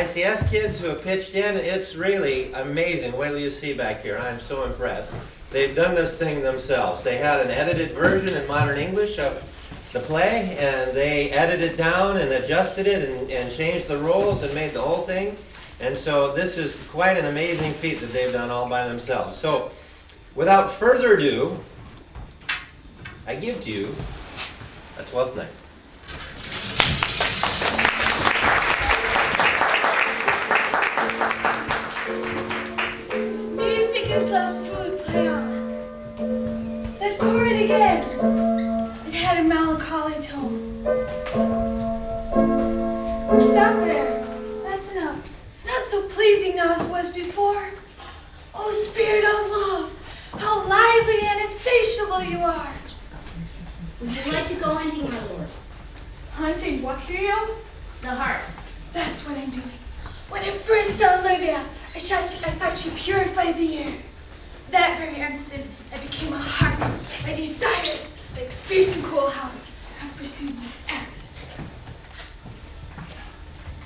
ICS kids who have pitched in. It's really amazing. Wait till you see back here. I'm so impressed. They've done this thing themselves. They had an edited version in modern English of the play, and they edited down and adjusted it and changed the roles and made the whole thing. And so this is quite an amazing feat that they've done all by themselves. So without further ado, I give to you a Twelfth Night. Music is love's food, play on. That chord again. It had a melancholy tone. Stop there. That's enough. It's not so pleasing now as it was before. Oh, spirit of love, how lively and insatiable you are. Would you like to go hunting, my lord? Hunting what, hero? The heart. That's what I'm doing. When I first saw Olivia, I thought she purified the air. That very instant, I became a heart. My desires, like fierce and cool hounds, have pursued me ever since.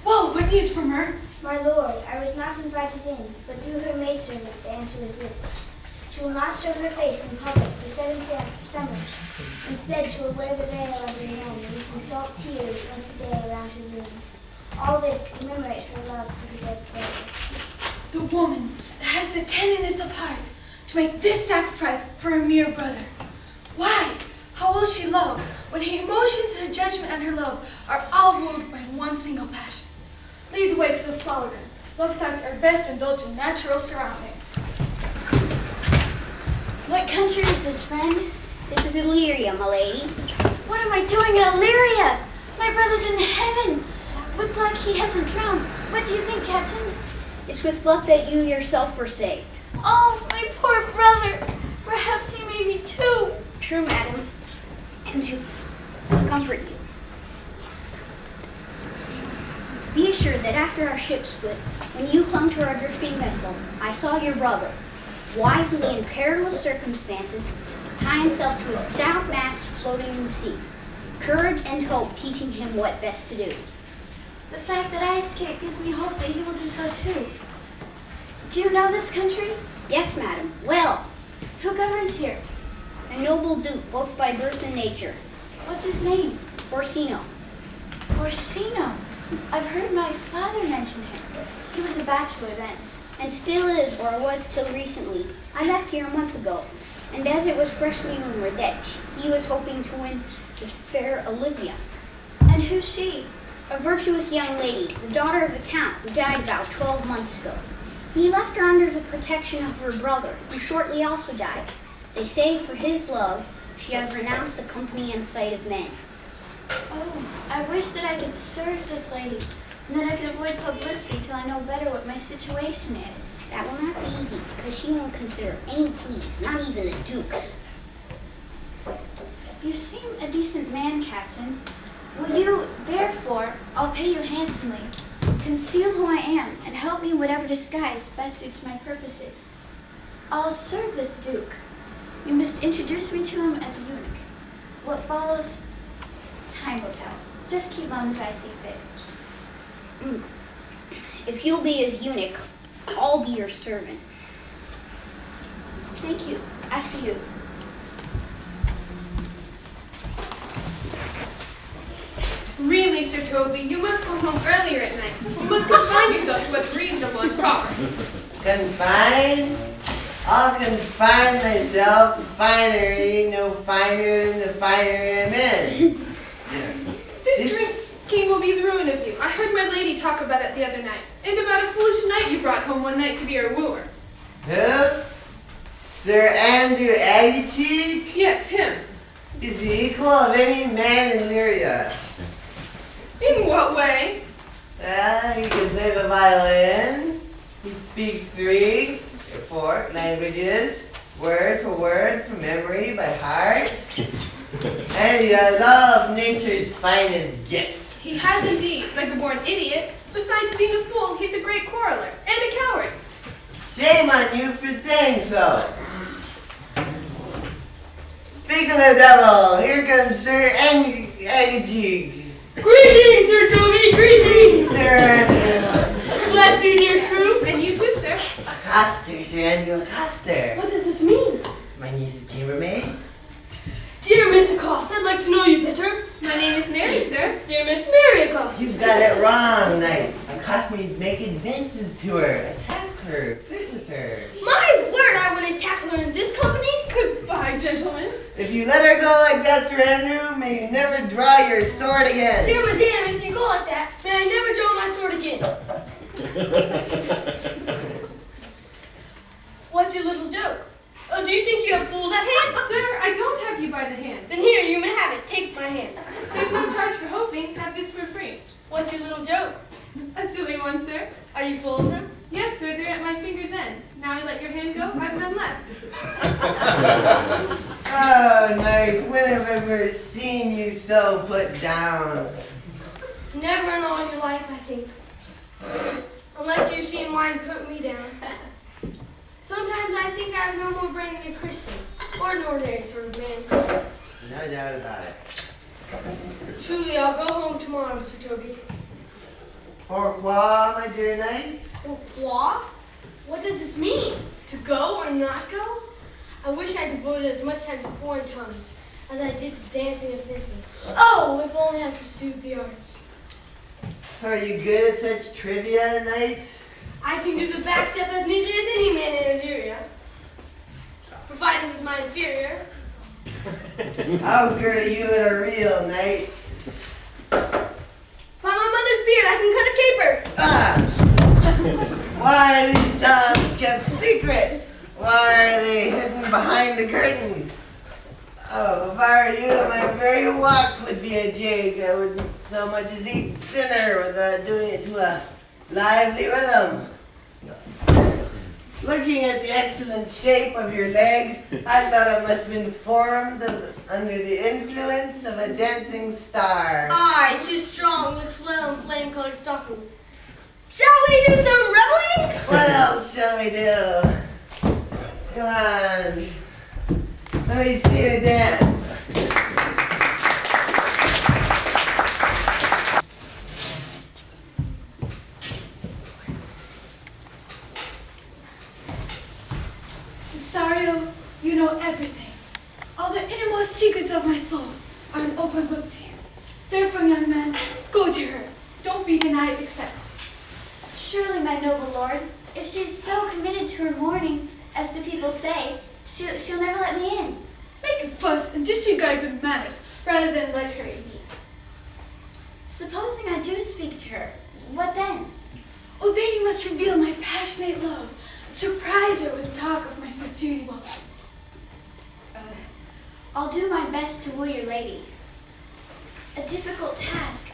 Well, what news from her? My lord, I was not invited in, but through her maidservant the answer is this. She will not show her face in public for 7 summers. Instead, she will wear the veil every morning, weeping salt tears once a day around her room. All this to commemorate her love for the dead brother. The woman that has the tenderness of heart to make this sacrifice for a mere brother. Why? How will she love when her emotions, her judgment, and her love are all ruled by one single passion? Lead the way to the flower garden. Love thoughts are best indulged in natural surroundings. What country is this, friend? This is Illyria, my lady. What am I doing in Illyria? My brother's in heaven. With luck, he hasn't drowned. What do you think, Captain? It's with luck that you yourself were saved. Oh, my poor brother. Perhaps he may be too. True, madam. And to comfort you. Be assured that after our ship split, when you clung to our drifting vessel, I saw your brother, wisely in perilous circumstances, tie himself to a stout mast floating in the sea, courage and hope teaching him what best to do. The fact that I escaped gives me hope that he will do so too. Do you know this country? Yes, madam. Well, Who governs here? a noble duke, both by birth and nature, What's his name? Orsino. Orsino. I've heard my father mention him. He was a bachelor then. And still is, or was till recently. I left here a month ago, and as it was freshly rumored that he was hoping to win the fair Olivia, And who's she? a virtuous young lady, the daughter of the count who died about 12 months ago. He left her under the protection of her brother, who shortly also died. They say for his love, she has renounced the company and sight of men. Oh, I wish that I could serve this lady, and that I could avoid publicity till I know better what my situation is. That will not be easy, because she won't consider any pleas, not even the duke's. You seem a decent man, Captain. Will you, therefore, I'll pay you handsomely, conceal who I am, and help me in whatever disguise best suits my purposes? I'll serve this duke. You must introduce me to him as a eunuch. What follows, time will tell. Just keep on as I see fit. If you'll be his eunuch, I'll be your servant. Thank you. After you. Really, Sir Toby, you must come home earlier at night. You must confine yourself to what's reasonable and proper. Confine? I'll confine myself to finery no finer than the finery I'm in. This drinking will be the ruin of you. I heard my lady talk about it the other night, and about a foolish knight you brought home one night to be her wooer. Who? Sir Andrew Agateek? Yes, him. He's the equal of any man in Lyria. In what way? Well, he can play the violin. He speaks 3 or 4 languages, word for word, from memory, by heart. And he has all of nature's finest gifts. He has indeed, like a born idiot. Besides being a fool, he's a great quarreler and a coward. Shame on you for saying so. Speak of the devil, here comes Sir Agateek. Greetings, Sir Toby, greetings! Sir Andrew. bless you, dear Shrew. And you too, sir. Accoster, Sir Andrew Accoster. What does this mean? My niece's chambermaid. Dear Miss Accost, I'd like to know you better. My name is Mary, sir. Dear Miss Mary Accost. You've got it wrong, Knight. Accost me make advances to her, attack her, flirt with her. My word, I wouldn't tackle her in this company. Goodbye, gentlemen. If you let her go like that, Sir Andrew, may you never draw your sword again. Dear Madame, if you go like that, may I never draw my sword again. What's your little joke? Oh, do you think you have fools at hand? Sir, I don't have you by the hand. Then here, you may have it. Take my hand. There's no charge for hoping. Have this for free. What's your little joke? A silly one, sir. Are you full of them? Yes, sir, they're at my finger's ends. Now I let your hand go, I've none left. Oh, Knight, when have I ever seen you so put down? Never in all your life, I think. Unless you've seen wine put me down. Sometimes I think I have no more brain than a Christian, or an ordinary sort of man. No doubt about it. Truly, I'll go home tomorrow, Sir Toby. Pourquoi, my dear Knight? Pourquoi? What does this mean? To go or not go? I wish I devoted as much time to foreign tongues as I did to dancing and fencing. Oh, if only I pursued the arts. Are you good at such trivia, Knight? I can do the back step as neatly as any man in Illyria, providing he's my inferior. How good are you at a reel, Knight? By my mother's beard, I can cut a caper. Ah! Why are these talents kept secret? Why are they hidden behind the curtain? Oh, if I were you, my very walk would be a jig. I wouldn't so much as eat dinner without doing it to a lively rhythm. Looking at the excellent shape of your leg, I thought it must have been formed under the influence of a dancing star. Aye, 'tis strong, looks well in flame-colored stockings. Shall we do some reveling? What else shall we do? Come on. Let me see you dance. Cesario, you know everything. All the innermost secrets of my soul are an open book to you. Therefore, young man, go to her. Don't be denied access. Surely, my noble lord, if she is so committed to her mourning, as the people say, she'll never let me in. Make a fuss and disregard good manners rather than let her in. Supposing I do speak to her, what then? Oh, then you must reveal my passionate love and surprise her with talk of my sincerely love. I'll do my best to woo your lady. A difficult task.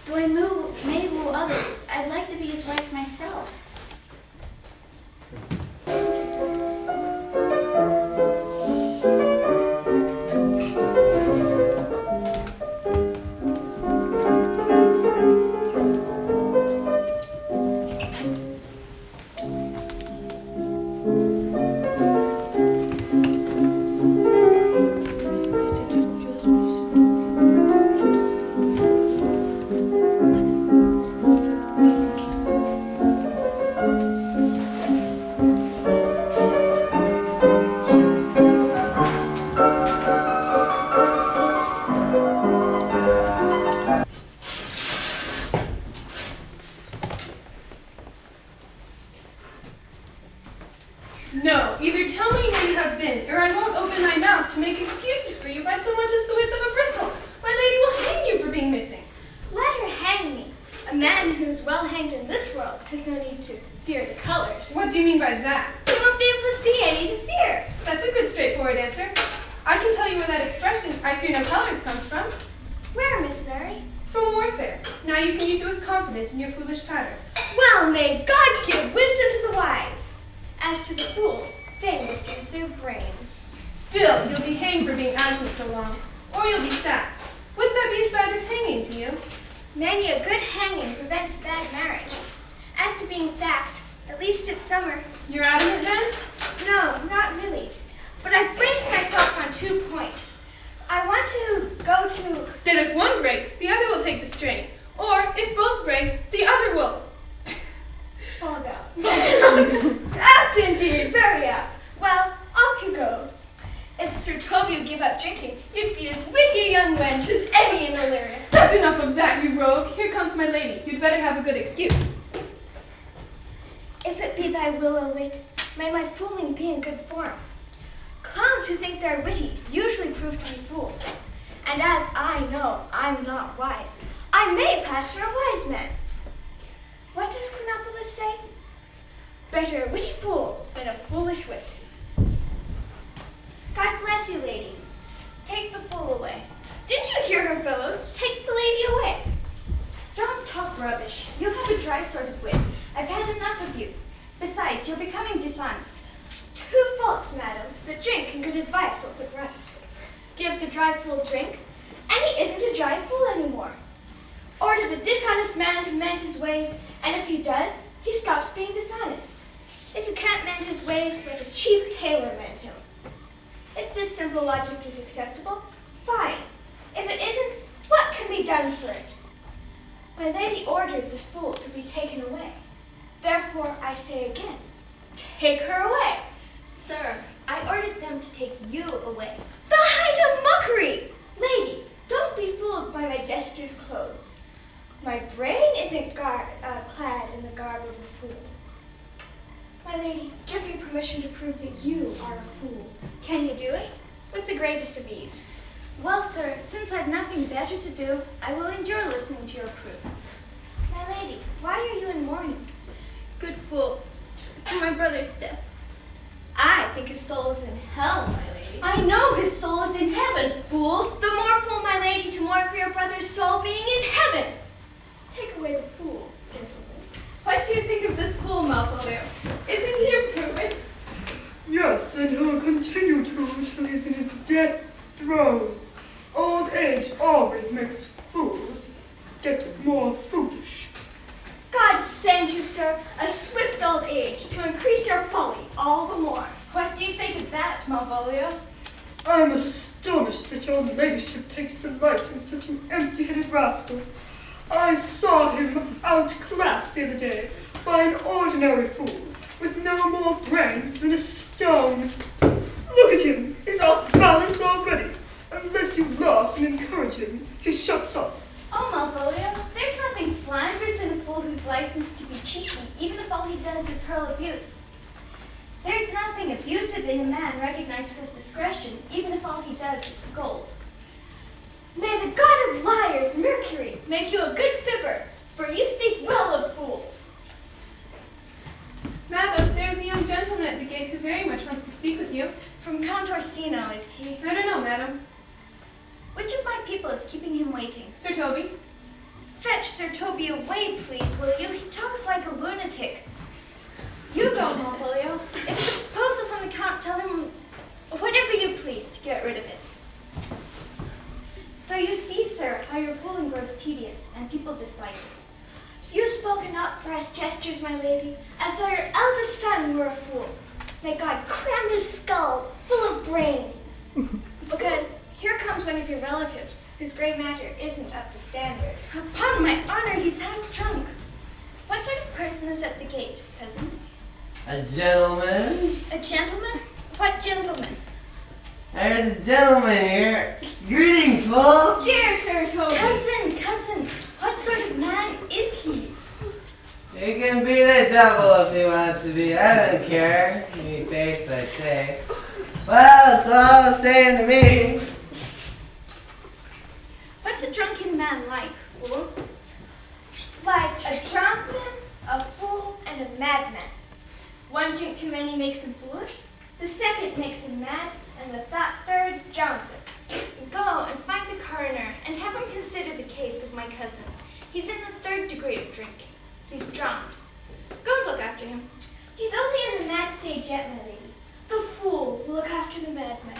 Though I may woo others, I'd like to be his wife myself. No, either tell me where you have been, or I won't open my mouth to make excuses for you by so much as the width of a bristle. My lady will hang you for being missing. Let her hang me. A man who's well hanged in this world has no need to fear the colors. What do you mean by that? You won't be able to see any to fear. That's a good straightforward answer. I can tell you where that expression, I fear no colors, comes from. Where, Miss Mary? From warfare. Now you can use it with confidence in your foolish patter. Well, may God give wisdom to the wise. As to the fools, they misuse their brains. Still, you'll be hanged for being absent so long, or you'll be sacked. Wouldn't that be as bad as hanging to you? Many a good hanging prevents bad marriage. As to being sacked, at least it's summer. You're out of it then? No, not really. But I've braced myself on 2 points. I want to go to... Then if one breaks, the other will take the strain. Or, if both breaks, the other will. Well, off you go. If Sir Toby would give up drinking, you'd be as witty a young wench as any in Illyria. That's enough of that, you rogue. Here comes my lady. You'd better have a good excuse. If it be thy will, O wit, may my fooling be in good form. Clowns who think they're witty usually prove to be fools. And as I know I'm not wise, I may pass for a wise man. What does Chronopolis say? Better a witty fool than a foolish wit. God bless you, lady. Take the fool away. Didn't you hear her, fellows? Take the lady away. Don't talk rubbish. You have a dry sort of wit. I've had enough of you. Besides, you're becoming dishonest. 2 faults, madam. The drink and good advice will put right. Give the dry fool drink, and he isn't a dry fool anymore. Order the dishonest man to mend his ways, and if he does, he stops being dishonest. If you can't mend his ways, let a cheap tailor mend him. If this simple logic is acceptable, fine. If it isn't, what can be done for it? My lady ordered this fool to be taken away. Therefore, I say again, take her away. Sir, I ordered them to take you away. The height of mockery! Lady, don't be fooled by my jester's clothes. My brain isn't clad in the garb of a fool. My lady, give me permission to prove that you are a fool. Can you do it? With the greatest of ease. Well, sir, since I've nothing better to do, I will endure listening to your proof. My lady, why are you in mourning? Good fool, for my brother's death. I think his soul is in hell, my lady. I know his soul is in heaven, fool. The more fool, my lady, to mourn for your brother's soul being in heaven. Take away the fool, gentlemen. What do you think of this fool, Malvolio? Isn't he improving? Yes, and he'll continue to until he's in his death throes. Old age always makes fools get more foolish. God send you, sir, a swift old age to increase your folly all the more. What do you say to that, Malvolio? I'm astonished that your ladyship takes delight in such an empty-headed rascal. I saw him outclassed the other day by an ordinary fool with no more brains than a stone. Look at him, he's off balance already. Unless you laugh and encourage him, he shuts up. Oh, Malvolio, there's nothing slanderous in a fool who's licensed to be cheeky, even if all he does is hurl abuse. There's nothing abusive in a man recognized for his discretion, even if all he does is scold. May the god of liars, Mercury, make you a good fibber, for you speak well of fools. Madam, there's a young gentleman at the gate who very much wants to speak with you. From Count Orsino, is he? I don't know, madam. Which of my people is keeping him waiting? Sir Toby? Fetch Sir Toby away, please, will you? He talks like a lunatic. You go, Malvolio. If it's a proposal from the Count, tell him whatever you please to get rid of it. So you see, sir, how your fooling grows tedious, and people dislike it. You've spoken up for us jesters, my lady, as though your eldest son were a fool. May God cram his skull full of brains. Because here comes one of your relatives, whose grey matter isn't up to standard. Upon my honor, he's half drunk. What sort of person is at the gate, cousin? A gentleman? A gentleman? What gentleman? There's a gentleman here. Greetings, fool. Dear Sir Toby. Cousin, what sort of man is he? He can be the devil if he wants to be. I don't care. Me faith, I say. Well, it's all the same to me. What's a drunken man like, fool? Like a drunk man, a fool, and a madman. One drink too many makes him foolish, the second makes him mad, and the third drowns him. Go and find the coroner and have him consider the case of my cousin. He's in the 3rd degree of drinking. He's drunk. Go and look after him. He's only in the mad stage yet, my lady. The fool will look after the madman.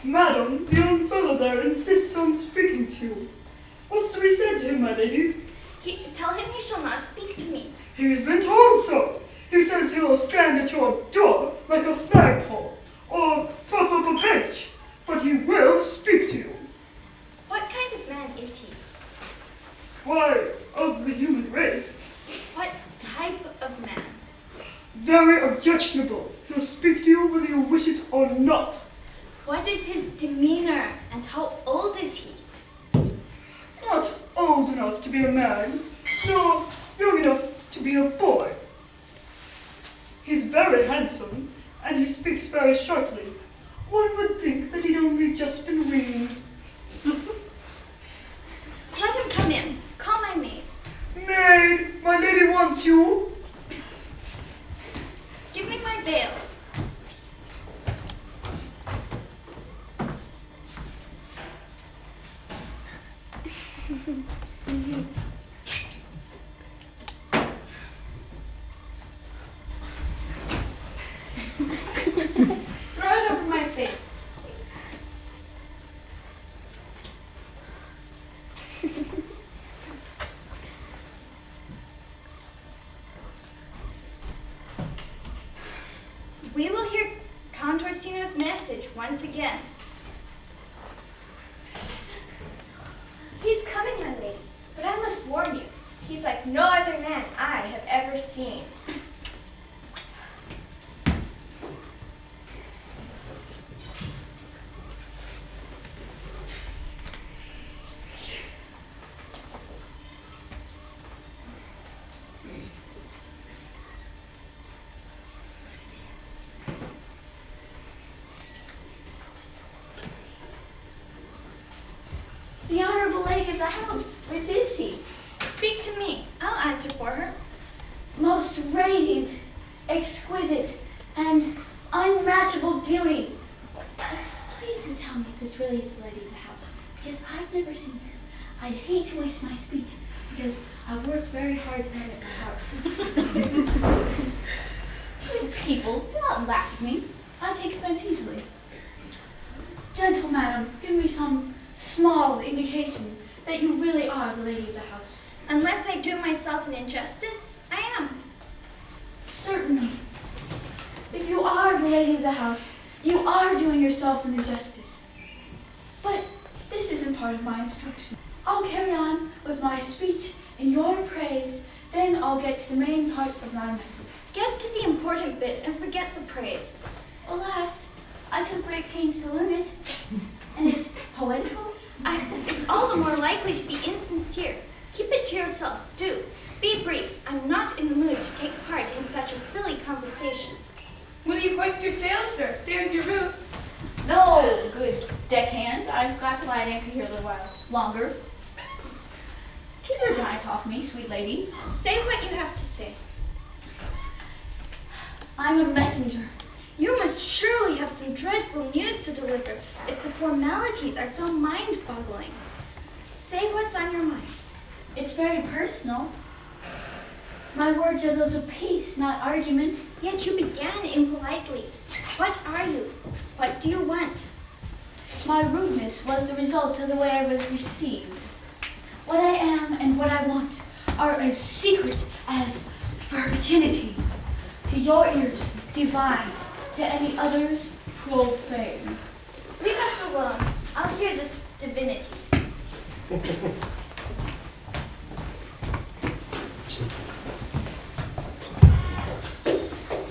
Madam, the young fellow there insists on speaking to you. What's to be said to him, my lady? Tell him he shall not speak to me. He's been told so. He says he'll stand at your door like a flagpole or prop up a bench, but he will speak to Why, of the human race. What type of man? Very objectionable. He'll speak to you whether you wish it or not. What is his demeanor and how old is he? Not old enough to be a man, nor young enough to be a boy. He's very handsome, and he speaks very shortly. One would think that he'd only just been weaned. Let him come in. Call my maid. Maid, my lady wants you. Give me my veil. Throw it over my face. We will hear Count Orsino's message once again. He's coming, my lady, but I must warn you, he's like no other man I have ever seen. The honorable lady of the house, which is she? Speak to me. I'll answer for her. Most radiant, exquisite, and unmatchable beauty. Please do tell me if this really is the lady of the house, because I've never seen her. I'd hate to waste my speech, because I've worked very hard to have it by heart. Good people, do not laugh at me. I take offense easily. Gentle madam, give me some small indication that you really are the lady of the house. Unless I do myself an injustice, I am. Certainly. If you are the lady of the house, you are doing yourself an injustice. But this isn't part of my instruction. I'll carry on with my speech in your praise, then I'll get to the main part of my message. Get to the important bit and forget the praise. Alas, I took great pains to learn it. And it's poetical. It's all the more likely to be insincere. Keep it to yourself, do. Be brief. I'm not in the mood to take part in such a silly conversation. Will you hoist your sails, sir? There's your route. No, good deckhand. I've got to lie anchor here a little while longer. Keep your diet off me, sweet lady. Say what you have to say. I'm a messenger. You must surely have some dreadful news to deliver if the formalities are so mind-boggling. Say what's on your mind. It's very personal. My words are those of peace, not argument. Yet you began impolitely. What are you? What do you want? My rudeness was the result of the way I was received. What I am and what I want are as secret as virginity. To your ears, divine. To any others, profane. Leave us alone. I'll hear this divinity.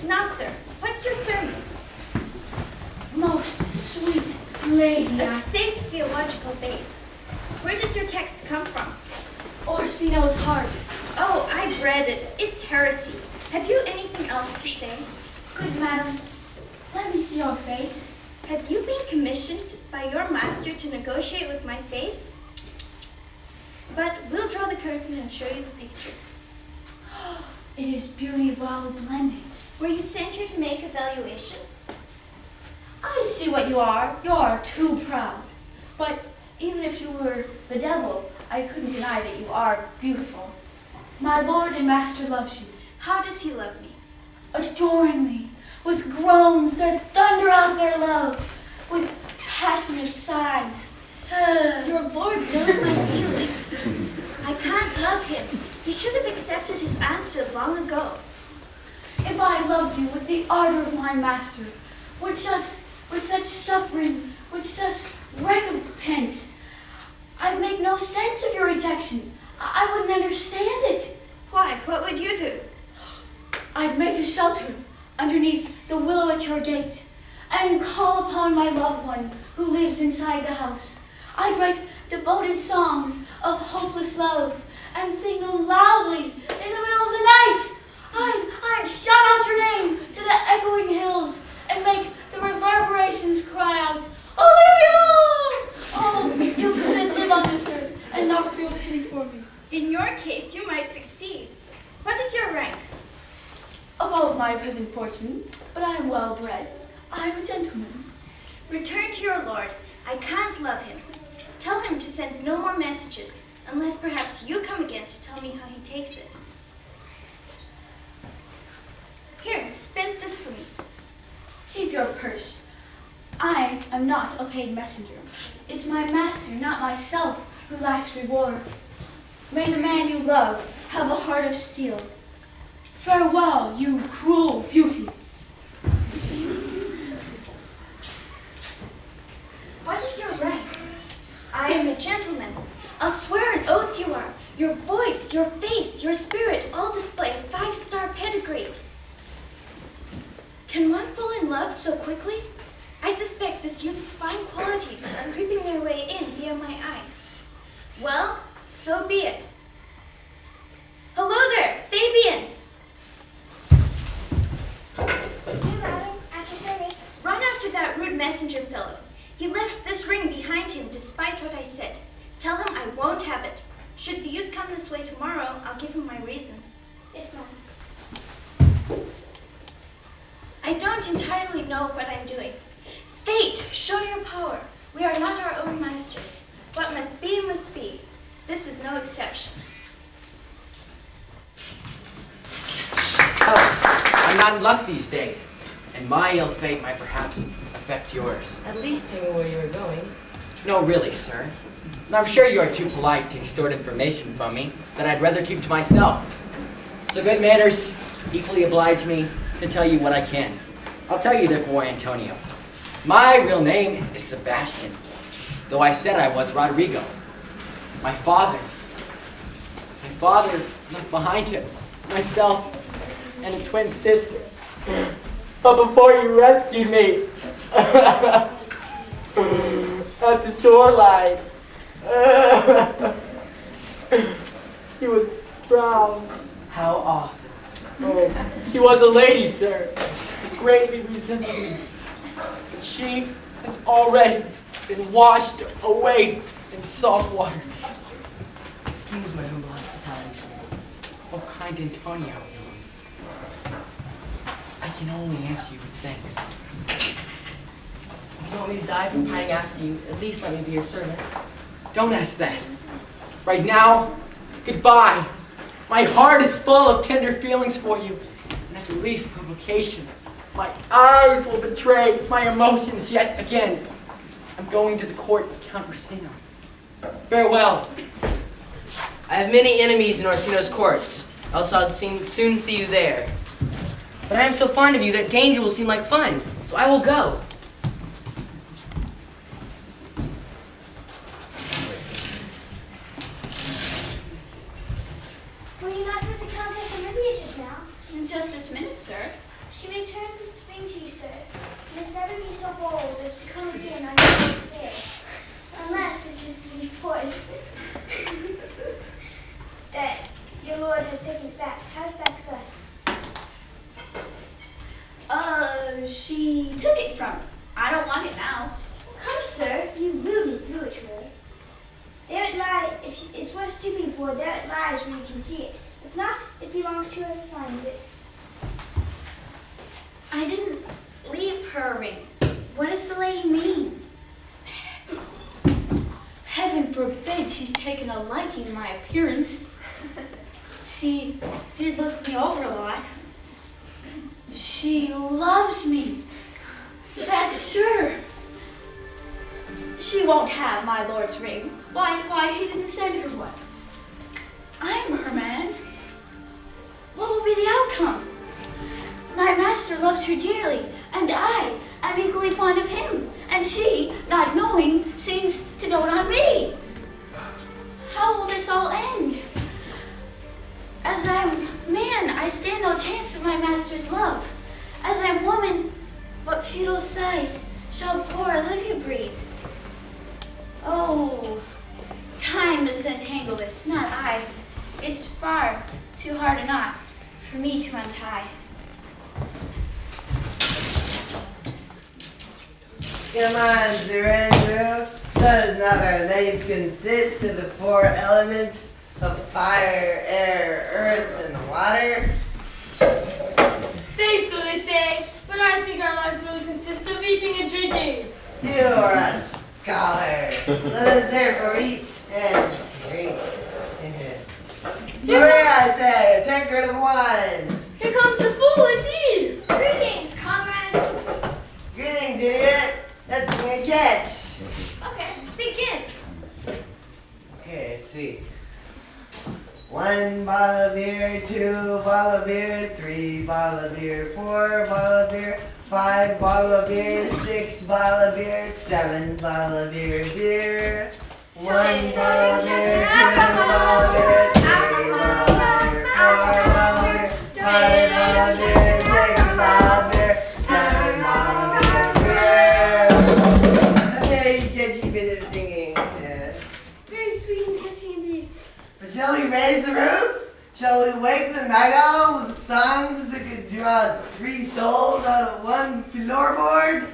Now, sir, what's your sermon? Most sweet lady, A safe theological base. Where does your text come from? Orsino's heart. Oh, I've read it. It's heresy. Have you anything else to say? Good madam, let me see your face. Have you been commissioned by your master to negotiate with my face? But we'll draw the curtain and show you the picture. It is beauty well blended. Were you sent here to make evaluation? I see what you are. You're too proud. But even if you were the devil, I couldn't deny that you are beautiful. My lord and master loves you. How does he love me? Adoringly, with groans that thunder out their love, with passionate sighs. Your lord knows my feelings. I can't love him. He should have accepted his answer long ago. If I loved you with the ardor of my master, with such suffering, with such recompense, I'd make no sense of your rejection. I wouldn't understand it. Why? What would you do? I'd make a shelter underneath the willow at your gate and call upon my loved one who lives inside the house. I'd write devoted songs of hopeless love and sing them loudly in the middle of the night. I'd shout out your name to the echoing hills and make the reverberations cry out, Olivia! Oh, you couldn't live on this earth and not feel pity for me. In your case, you might succeed. What is your rank? Above my present fortune, but I am well bred. I'm a gentleman. Return to your lord. I can't love him. Tell him to send no more messages, unless perhaps you come again to tell me how he takes it. Here, spend this for me. Keep your purse. I am not a paid messenger. It's my master, not myself, who lacks reward. May the man you love have a heart of steel. Farewell, you cruel beauty. What is your rank? I am a gentleman. I'll swear an oath you are. Your voice, your face, your spirit all display a 5-star pedigree. Can one fall in love so quickly? I suspect this youth's fine qualities are creeping their way in via my eyes. Well, so be it. Hello there, Fabian! Hey, madam, at your service. Run after that rude messenger fellow. He left this ring behind him despite what I said. Tell him I won't have it. Should the youth come this way tomorrow, I'll give him my reasons. Yes, madam. I don't entirely know what I'm doing. Fate, show your power. We are not our own masters. What must be, must be. This is no exception. Oh, I'm not in luck these days, and my ill fate might perhaps affect yours. At least tell me where you're going. No, really, sir. And I'm sure you are too polite to extort information from me that I'd rather keep to myself. So good manners equally oblige me to tell you what I can. I'll tell you therefore, Antonio. My real name is Sebastian, though I said I was Rodrigo. My father left behind him myself and a twin sister. But before you rescued me at the shoreline, he was drowned. How often? Oh, he was a lady, sir. He greatly resembled me. But she has already been washed away in salt water. Excuse my humble hospitality, sir. Oh, kind Antonio. I can only answer you with thanks. If you want me to die from pining after you, at least let me be your servant. Don't ask that. Right now, goodbye. My heart is full of tender feelings for you, and at the least provocation, my eyes will betray my emotions yet again. I'm going to the court of Count Orsino. Farewell. I have many enemies in Orsino's courts, else I'll soon see you there. But I am so fond of you that danger will seem like fun, so I will go. Were you not with the Countess Olivia just now? In just this minute, sir. She returns this ring to you, sir. You must never be so bold as to come again on your affairs. Unless it's just to be poisoned. That your lord has taken it back. Have it back to us. She took it from me. I don't want it now. Come, sir, you rudely threw it to her. There it lies. If it's worth stooping for, there it lies where you can see it. If not, it belongs to whoever finds it. I didn't leave her a ring. What does the lady mean? Heaven forbid she's taken a liking to my appearance. She did look me over a lot. She loves me. That's sure. She won't have my lord's ring. Why he didn't send her one. I'm her man. What will be the outcome? My master loves her dearly, and I am equally fond of him, and she, not knowing, seems to dote on me. How will this all end? stand no chance of my master's love. As I am woman, but feudal sighs shall poor Olivia breathe. Oh, time must untangle this, not I. It's far too hard a knot for me to untie. Come on, Sir Andrew. Does not our life consist of the four elements of fire, air, earth, and water? They so they say, but I think our life really consists of eating and drinking. You are a scholar. Let us therefore eat and drink. Maria, I say, a tankard of wine. Here comes the fool indeed. Greetings, comrades. Greetings, idiot. That's a catch. Okay, begin. Okay, let's see. 1 bottle of beer, 2 bottle of beer, 3 bottle of beer, 4 bottle of beer, 5 bottle of beer, 6 bottle of beer, 7 bottle of beer, 1 bottle of beer, 2 bottle of beer, 3 bottle of beer, 4 bottle of beer, 5 bottle of beer, 6 bottle of beer, 7 bottle of beer. A very catchy bit of singing. Yeah. Very sweet and catchy indeed. But shall we raise the roof? Shall we wake the night owl with songs that could draw 3 souls out of 1 floorboard?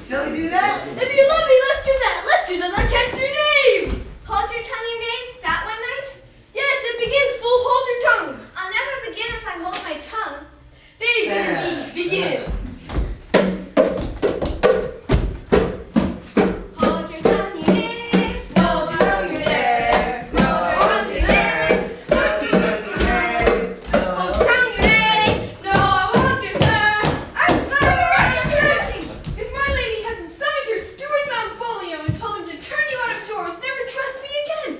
Shall we do that? If you love me, let's do that. Let's choose as I catch your name. Hold your tongue, your name, that one night? Yes, it begins full. Hold your tongue. I'll never begin if I hold my tongue. There you go, G. Begin. Hold your tongue, your name. Hold your tongue, your name. Hold your name. Hold your tongue, your name. No, I won't, dear sir. If my lady hasn't summoned her steward Malvolio and told him to turn you out of doors, never trust me again.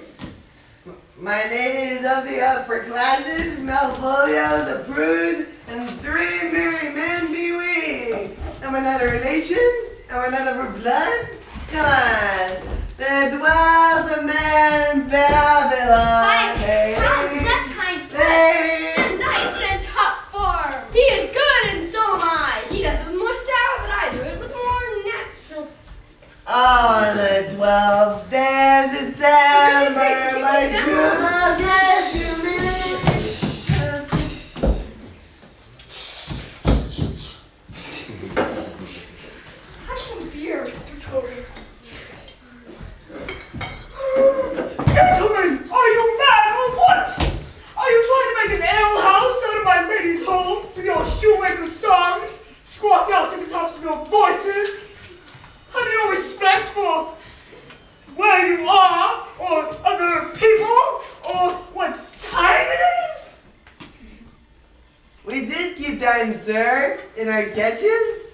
My ladies of the upper classes, Malvolio's a prude, and 3 merry men be we. Am I not a relation? Am I not of her blood? Come on. There dwells a man in Babylon. How's left hind foot? Hey. And nights and top form. He is good, and so am I. He does it with more style, but I do it with more natural. On the 12th day of December, my true love gave to me. Have some beer, Mr. Toby. Gentlemen, are you mad or what? Are you trying to make an alehouse out of my lady's home with your shoemaker songs squawked out to the tops of your voices? Have you no respect for where you are, or other people, or what time it is? We did keep time, sir, in our catches.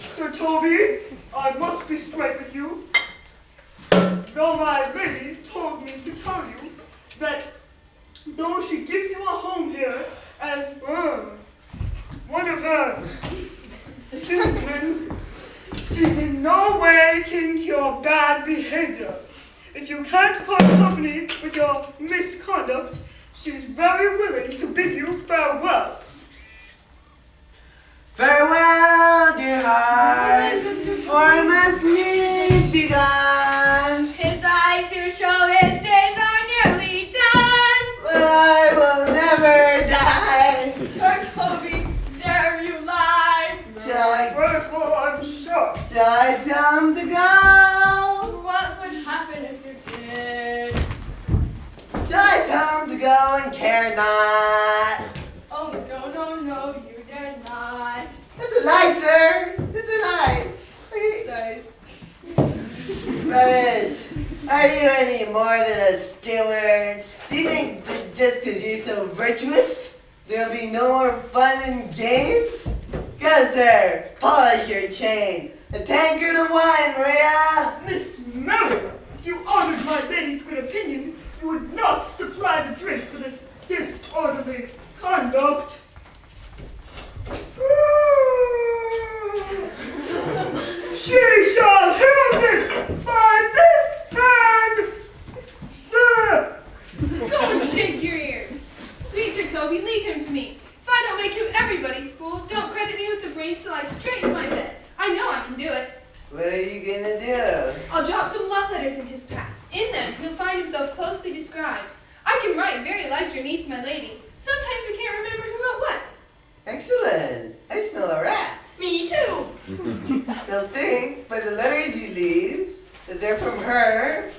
Sir Toby, I must be straight with you. Though my lady told me to tell you that though she gives you a home here as one of her kinsmen, she's in no way kin to your bad behavior. If you can't part company with your misconduct, she's very willing to bid you farewell. Farewell, dear heart, for I must needs be gone. His eyes to show his days are nearly done. But I will never die. Sir Toby, there you lie. Shall I, Wonderful, I'm sure. shall I tell him to go? What would happen if you did? Shall I tell him to go and care not? Oh, no, you dare not. It's a lie, sir. It's a lie. I hate lies. Brothers, are you any more than a steward? Do you think that just because you're so virtuous, there'll be no more fun and games? Go, sir, polish your chain. A tankard of wine, Maria. Miss Maria, if you honored my lady's good opinion, you would not supply the drink for this disorderly conduct. She shall hear this by this hand. Go and shake your ears. Sweet Sir Toby, leave him to me. If I don't make very like your niece, my lady. Sometimes we can't remember who wrote what. Excellent. I smell a rat. Me too. Don't think by the letters you leave that they're from her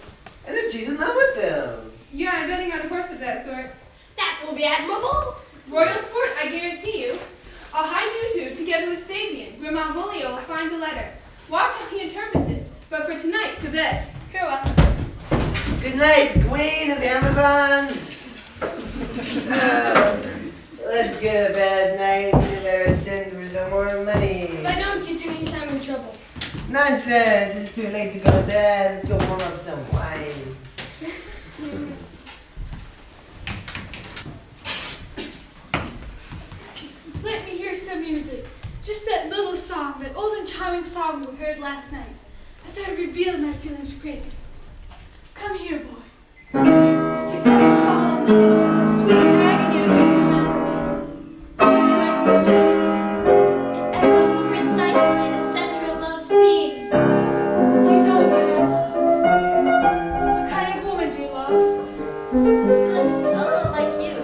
and that she's in love with them. Yeah, I'm betting on a horse of that sort. That will be admirable. Royal sport, I guarantee you. I'll hide you two together with Fabian, where Malvolio will find the letter. Watch how he interprets it. But for tonight, to bed. Farewell. Good night, Queen of the Amazons. Let's get a bad night. You better send for some more money. If I don't get you next time in trouble. Nonsense. It's too late to go to bed. Let's go warm up some wine. Let me hear some music. Just that little song, that old and charming song we heard last night. I thought it revealed my feelings greatly. Come here, boy. If you ever fall in love with the sweet agony of it, remember me. Would you like this tune? It echoes precisely the center of love's being. You know what I love. What kind of woman do you love? She looks a little like you.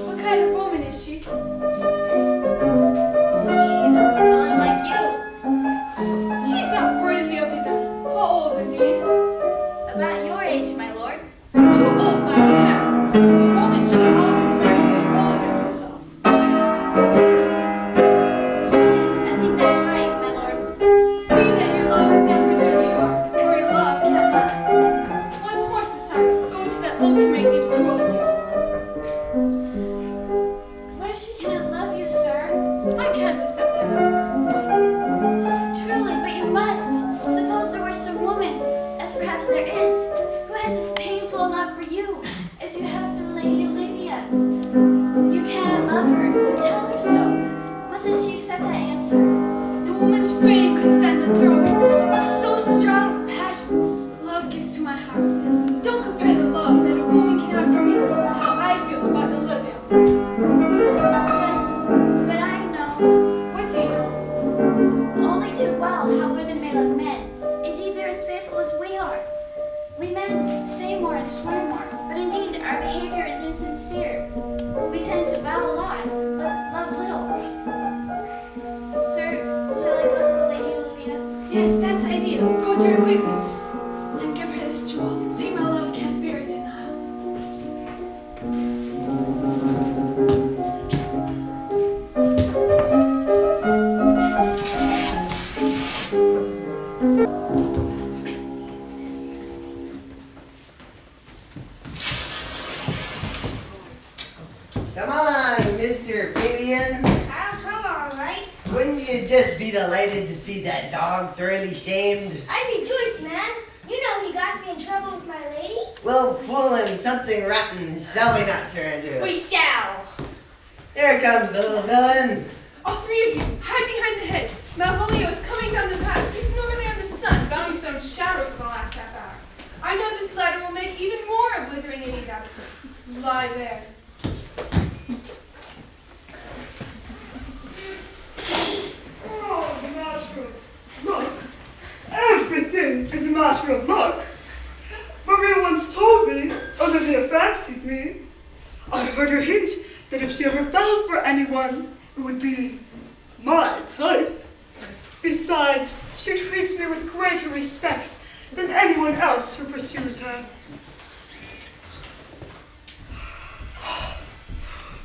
What kind of woman is she? She looks a little like you. She's not worthy of you then. How old indeed? About your age, my lord. Too old, Madam Hare. A woman should always marry someone older than herself. Yes, I think that's right, my lord. See that your love is younger than you are, or your love can't last. Once more, Cesare, go to that ultimating cruelty. What if she cannot love you, sir? I can't accept that answer. Truly, but you must. Suppose there were some woman, as perhaps there is, who has as painful a love for you as you have for the Lady Olivia. You cannot love her, but tell her so. Mustn't she accept that answer? No woman's frame could stand the throwing of so strong a passion love gives to my heart. Don't compare the love that a woman can have for me with how I feel about Olivia. Yes, but I know What do you know? only too well how women may love men. Indeed, they're as faithful as we are. We men say more and swear more, but indeed our behavior is insincere. We tend to vow a lot, but love little. Sir, shall I go to the Lady Olivia? Yes, that's the idea. Go to her quickly and give her this jewel. Say my love can't bear it denial. Come on, Mr. Fabian. I'll come all right. Wouldn't you just be delighted to see that dog thoroughly shamed? I rejoice, man. You know he got me in trouble with my lady. Well, fool him something rotten, shall we not, Sir Andrew? We shall. Here comes the little villain. All three of you, hide behind the hedge. Malvolio is coming down the path. He's normally on the sun, bounding some shadow for the last half hour. I know this ladder will make even more of blithering idiot out of him. Lie there. Oh, master of luck. Everything is a matter of luck. Maria once told me Olivia fancied me. I heard her hint that if she ever fell for anyone, it would be my type. Besides, she treats me with greater respect than anyone else who pursues her.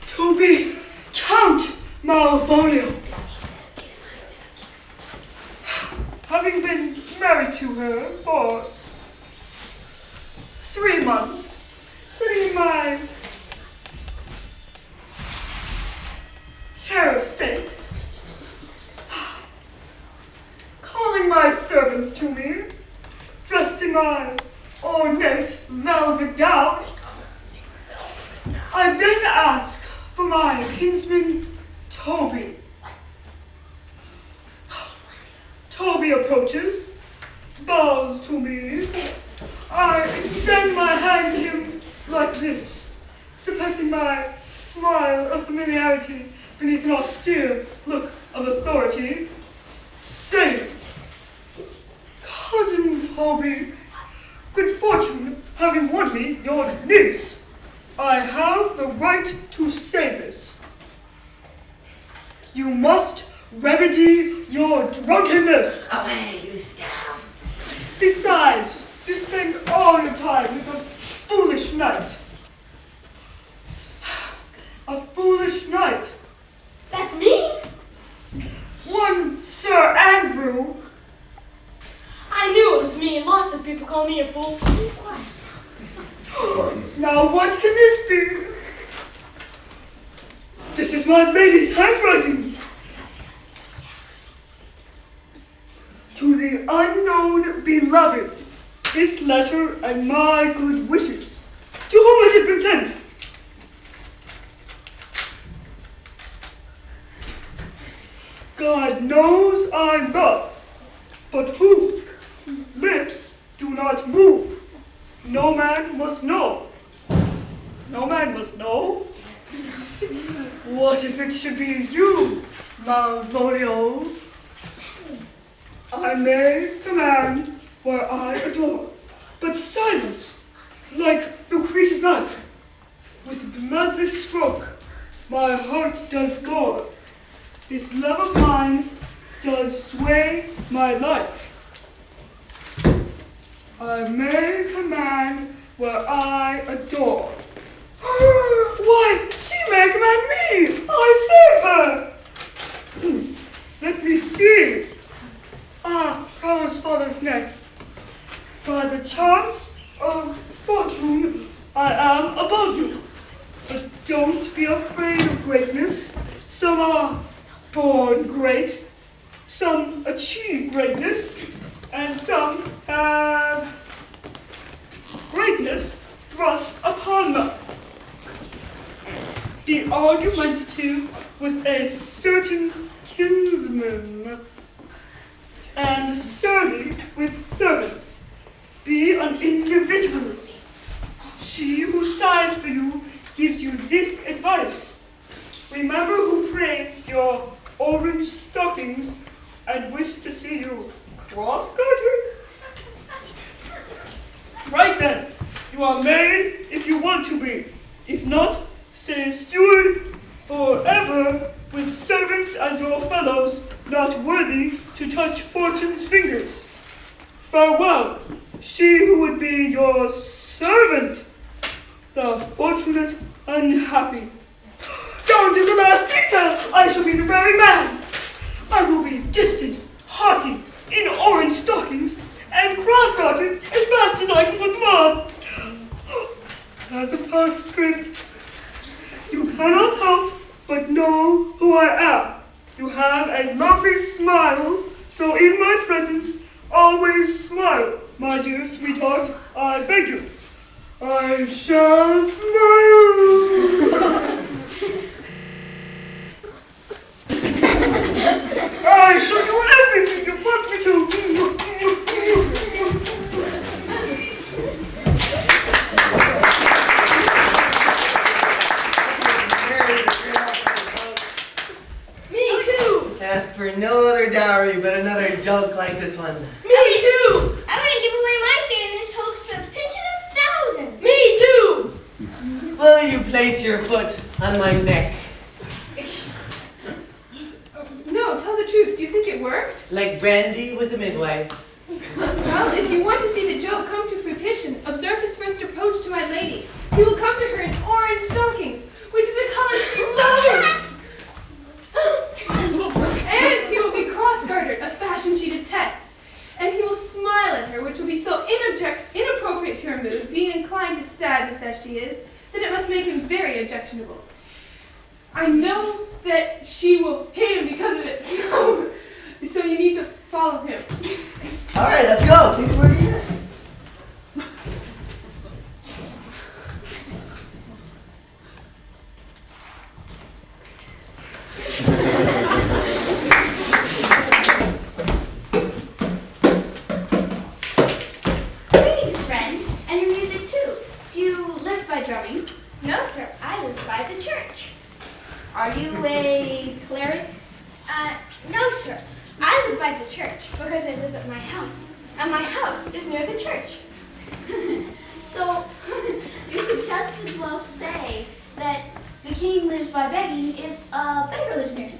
To be Count Malvolio. Having been married to her for 3 months, sitting in my chair of state, calling my servants to me, dressed in my ornate velvet gown, I then ask for my kinsman, Toby. Toby approaches, bows to me. I extend my hand to him like this, suppressing my smile of familiarity beneath an austere look of authority, saying, Cousin Toby, good fortune having won me your niece. I have the right to say this. You must remedy your drunkenness. Away, you scum! Besides, you spend all your time with a foolish knight. A foolish knight. That's me? One Sir Andrew. I knew it was me, and lots of people call me a fool. Be quiet. Now what can this be? This is my lady's handwriting. To the unknown beloved, this letter and my good wishes. To whom has it been sent? God knows I love, but whose lips do not move. No man must know. No man must know. What if it should be you, Malvolio? I may command where I adore, but silence, like Lucretia's knife. With bloodless stroke, my heart does gore. This love of mine does sway my life. I may command where I adore. Why, she may command me! I save her! Let me see. Prowess follows next. By the chance of fortune, I am above you. But don't be afraid of greatness. Some are born great, some achieve greatness, and some have greatness thrust upon them. Be argumentative with a certain kinsman, and surly with servants. Be an individualist. She who sighs for you gives you this advice. Remember who praised your orange stockings and wished to see you cross-gartered? Right then, you are made if you want to be. If not, stay a steward forever with servants as your fellows, not worthy to touch fortune's fingers. Farewell, she who would be your servant, the fortunate unhappy. Down to the last detail, I shall be the very man. I will be distant, haughty, in orange stockings, and cross-gartered as fast as I can put them on. As a postscript, you cannot help but know who I am. You have a lovely smile, so in my presence, always smile, my dear sweetheart, I beg you. I shall smile. I shall do everything you want me to. Me too! Ask for no other dowry but another joke like this one. Me too! I want to give away my share in this hoax for a pension of thousands. Me too! Will you place your foot on my neck? No, tell the truth. Do you think it worked? Like brandy with a midwife. Well, if you want to see the joke come to fruition, observe his first approach to my lady. He will come to her in orange stockings, which is a color she loves. And he will be cross-gartered, a fashion she detests. And he will smile at her, which will be so inappropriate to her mood, being inclined to sadness as she is, that it must make him very objectionable. I know that she will hate him because of it, so you need to follow him. All right, let's go. Think we're here. Greetings, friend, and your music too. Do you live by drumming? No, sir. I live by the church. Are you a cleric? No, sir. I live by the church because I live at my house. And my house is near the church. So, you could just as well say king lives by begging if a beggar lives near him.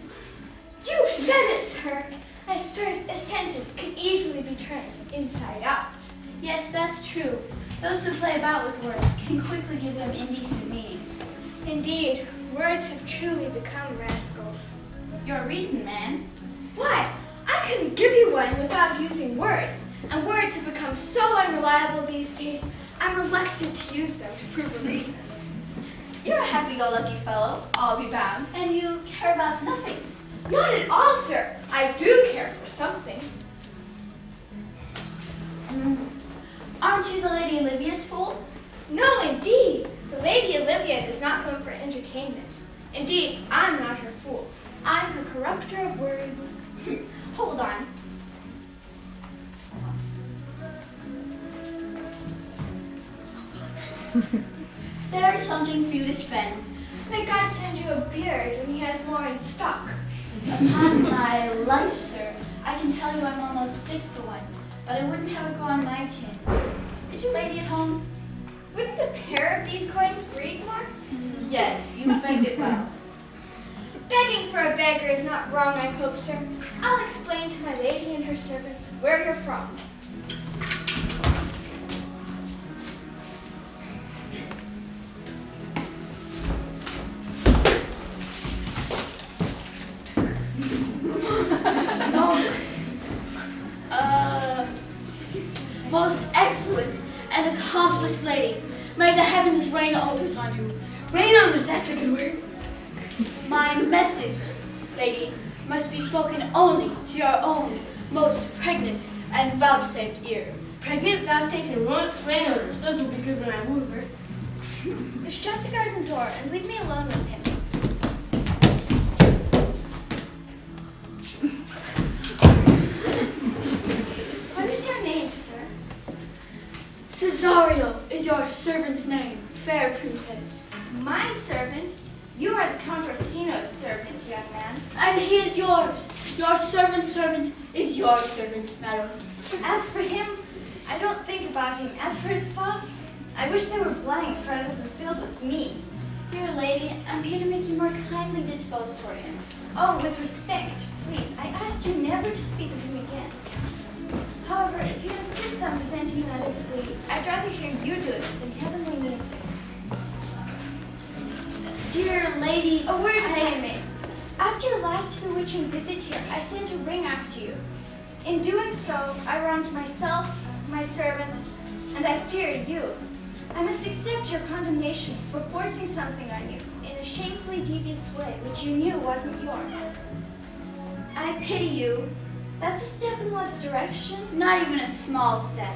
You've said it, sir. A sentence can easily be turned inside out. Yes, that's true. Those who play about with words can quickly give them indecent meanings. Indeed, words have truly become rascals. You're a reason man. Why? I couldn't give you one without using words. And words have become so unreliable these days, I'm reluctant to use them to prove a reason. You're a happy-go-lucky fellow, I'll be bound, and you care about nothing. Not at all, sir. I do care for something. Aren't you the Lady Olivia's fool? No, indeed. The Lady Olivia does not come for entertainment. Indeed, I'm not her fool. I'm her corrupter of words. Hold on. There's something for you to spend. May God send you a beard when he has more in stock. Upon my life, sir, I can tell you I'm almost sick for one, but I wouldn't have it go on my chin. Is your lady at home? Wouldn't a pair of these coins breed more? Yes, you begged it well. Begging for a beggar is not wrong, I hope, sir. I'll explain to my lady and her servants where you're from. Most excellent and accomplished lady, may the heavens rain honors on you. Rain honors, that's a good word. My message, lady, must be spoken only to your own most pregnant and vouchsafed ear. Pregnant, vouchsafed, and rain odors. Those will be good when I woo her. Shut the garden door and leave me alone with him. What is your name, sir? Cesario is your servant's name, fair princess. My servant? You are the Count Orsino's servant, young man. And he is yours. Your servant's servant is your servant, madam. As for him, I don't think about him. As for his thoughts, I wish they were blanks rather than filled with me. Dear lady, I'm here to make you more kindly disposed toward him. Oh, with respect, please. I asked you never to speak of him again. However, if you insist on presenting another plea, I'd rather hear you do it than heavenly music. Dear lady, A word, Naomi. After your last bewitching visit here, I sent a ring after you. In doing so, I wronged myself, my servant, and I fear you. I must accept your condemnation for forcing something on you in a shamefully devious way which you knew wasn't yours. I pity you. That's a step in one's direction. Not even a small step.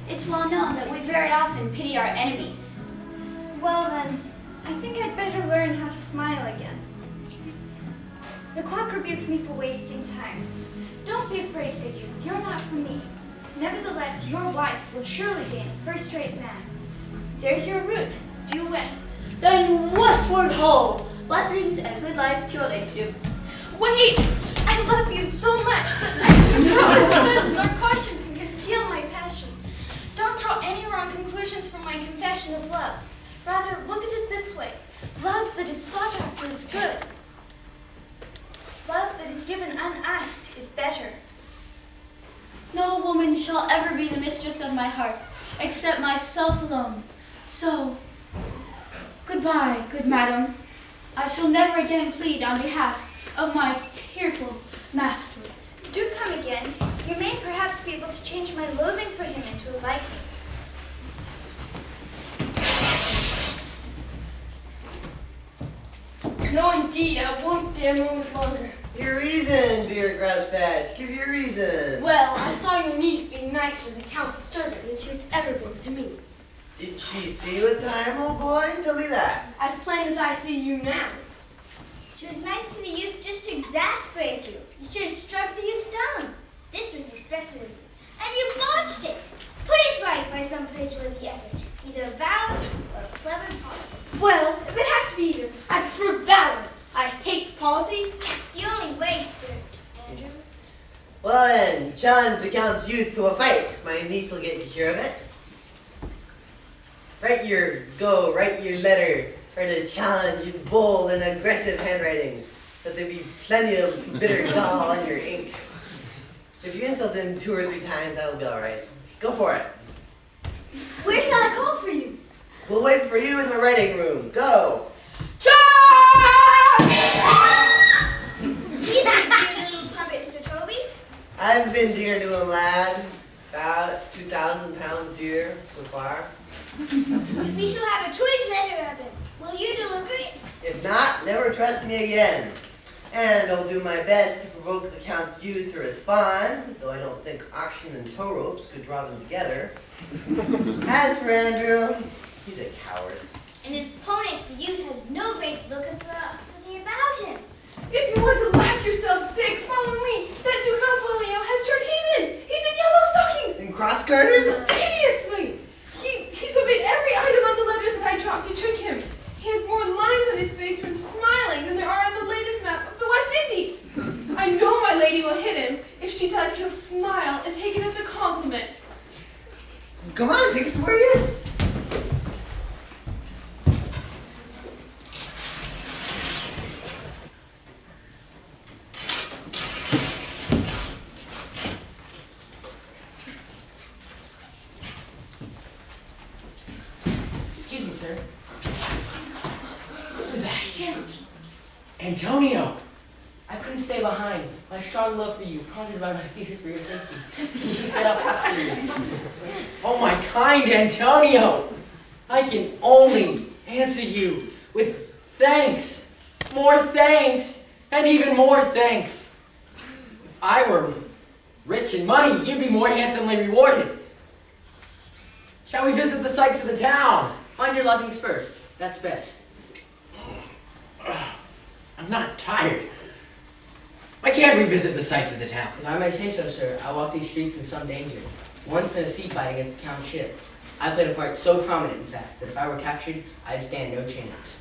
It's well known that we very often pity our enemies. Well then, I think I'd better learn how to smile again. The clock rebukes me for wasting time. Don't be afraid, Bidju. You're not for me. Nevertheless, your wife will surely gain a first-rate man. There's your route, due west. Then westward ho! Blessings and good life to your ladyship. Wait! I love you so much that no sense nor caution can conceal my passion. Don't draw any wrong conclusions from my confession of love. Rather, look at it this way. Love that is sought after is good. Love that is given unasked is better. No woman shall ever be the mistress of my heart, except myself alone. So, goodbye, good madam. I shall never again plead on behalf of my tearful master. Do come again. You may perhaps be able to change my loathing for him into a liking. No, indeed, I won't stay a moment longer. Your reason, dear Grouchpatch. Give your reason. Well, I saw your niece being nicer to the Count's servant than she has ever been to me. Did she see you at time, old boy? Tell me that. As plain as I see you now. She was nice to the youth just to exasperate you. You should have struck the youth down. This was expected of you. And you botched it. Put it right by some praiseworthy effort. Either valor or clever policy. Well, if it has to be either, I prefer valor. I hate policy. It's the only way, Sir Andrew. Well then, challenge the Count's youth to a fight. My niece will get to hear of it. Write your letter or to challenge in bold and aggressive handwriting, that there be plenty of bitter gall in your ink. If you insult him 2 or 3 times, that'll be all right. Go for it. Where shall I call for you? We'll wait for you in the writing room. Go. He's a dear little puppet, Sir Toby. I've been dear to him, lad. About 2,000 pounds dear so far. We shall have a choice letter of him. Will you deliver it? If not, never trust me again. And I'll do my best to provoke the Count's youth to respond, though I don't think oxen and tow ropes could draw them together. As for Andrew, he's a coward. And his opponent, the youth, has no great look of ferocity about him. If you want to laugh yourself sick, follow me. That Duke Malvolio has turned heathen. He's in yellow stockings. And cross-gartered? Hideously. He's obeyed every item on the letters that I dropped to trick him. He has more lines on his face from smiling than there are on the latest map of the West Indies. I know my lady will hit him. If she does, he'll smile and take it as a compliment. Come on, take us to where he is. Excuse me, sir. Sebastian! Antonio! I couldn't stay behind. My strong love for you, prompted by my fears for your safety. He set up after you. Oh, my kind Antonio! I can only answer you with thanks, more thanks, and even more thanks. If I were rich in money, you'd be more handsomely rewarded. Shall we visit the sights of the town? Find your lodgings first. That's best. I'm not tired. I can't revisit the sights of the town. If I may say so, sir, I walked these streets in some danger. Once in a sea fight against the Count's ship. I played a part so prominent, in fact, that if I were captured, I'd stand no chance.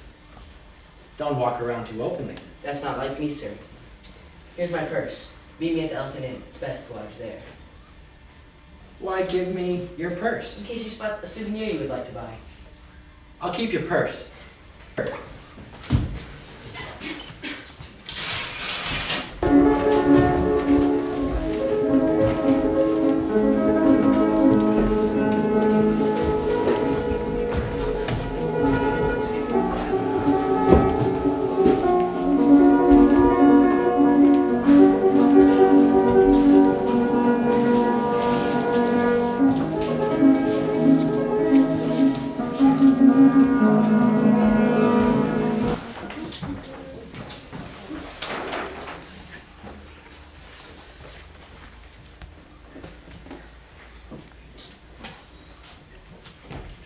Don't walk around too openly. That's not like me, sir. Here's my purse. Meet me at the Elephant Inn. It's best to lodge there. Why give me your purse? In case you spot a souvenir you would like to buy. I'll keep your purse.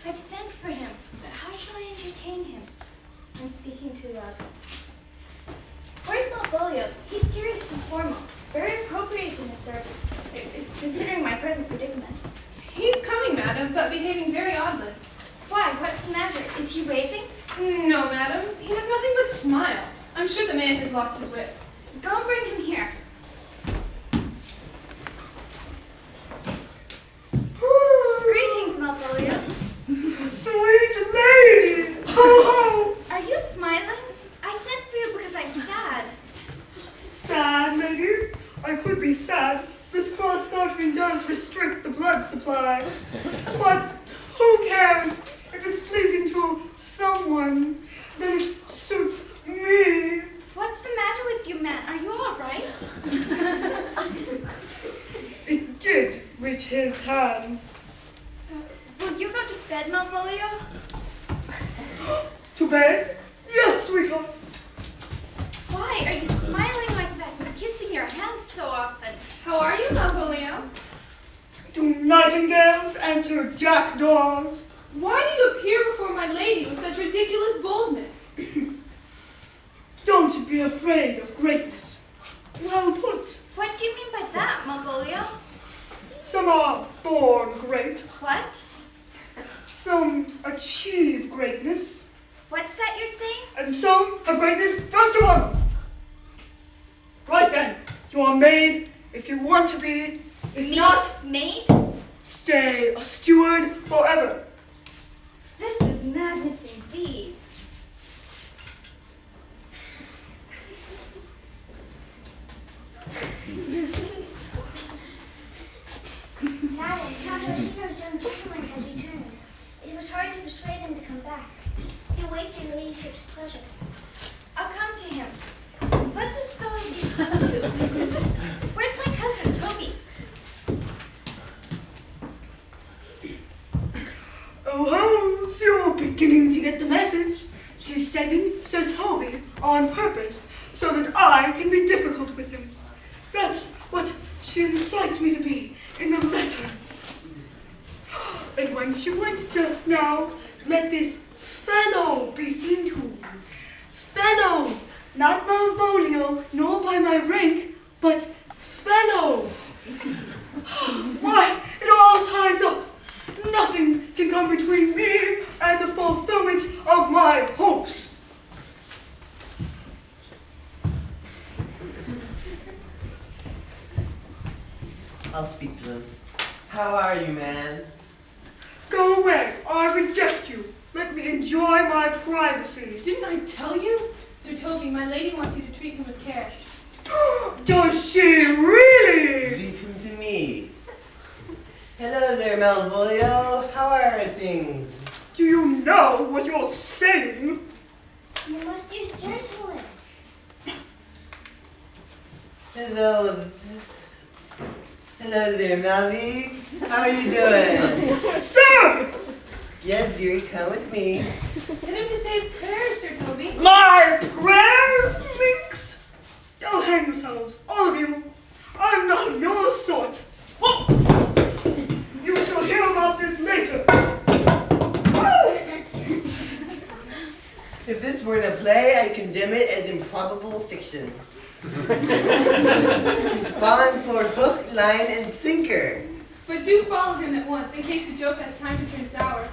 I've sent for him, but how shall I entertain him? I'm speaking too loud. Where's Malvolio? He's serious and formal. Very appropriate in his service, considering my present predicament. He's coming, madam, but behaving very oddly. Why? What's the matter? Is he raving? No, madam. He does nothing but smile. I'm sure the man has lost his wits. Go and bring him here. Greetings, Malvolio. Sweet lady! Ho ho! Are you smiling? I sent for you because I'm sad. Sad, lady? I could be sad. This cross-gartering does restrict the blood supply. But who cares if it's pleasing to someone? Then it suits me. What's the matter with you, man? Are you all right? It did reach his hands. Will you go to bed, Malvolio? To bed? Yes, sweetheart. Why are you smiling like that and kissing your hands so often? How are you, Malvolio? Do nightingales answer jackdaws? Why do you appear before my lady with such ridiculous boldness? Don't be afraid of greatness. Well put. What do you mean by that, Malvolio? Some are born great. What? Some achieve greatness. What's that you're saying? And some have greatness first of all. Right then, you are made if you want to be. If not, Maid? stay a steward forever. This is madness indeed. him to come back. He awaits your ladyship's pleasure. I'll come to him. Let this fellow be sent to. Where's my cousin, Toby? Oh, so you're beginning to get the message. She's sending Sir Toby on purpose so that I can be difficult with him. That's what she incites me to be in the letter. And when she went just now, let this fellow be seen to. Fellow, not Malvolio, nor by my rank, but fellow. Why, it all ties up. Nothing can come between me and the fulfillment of my hopes. I'll speak to him. How are you, man? Go away. I reject you. Let me enjoy my privacy. Didn't I tell you? Sir Toby, my lady wants you to treat him with care. Does she really? Leave him to me. Hello there, Malvolio. How are things? Do you know what you're saying? You must use gentleness. Hello. Hello there, Malvi. How are you doing? Sir! Yes, dearie, come with me. Get him to say his prayers, Sir Toby. My prayers, minx! Go hang yourselves, all of you. I'm not of your sort. Oh! You shall hear about this later. If this weren't a play, I'd condemn it as improbable fiction. He's fallen for hook, line, and sinker. But do follow him at once, in case the joke has time to turn sour.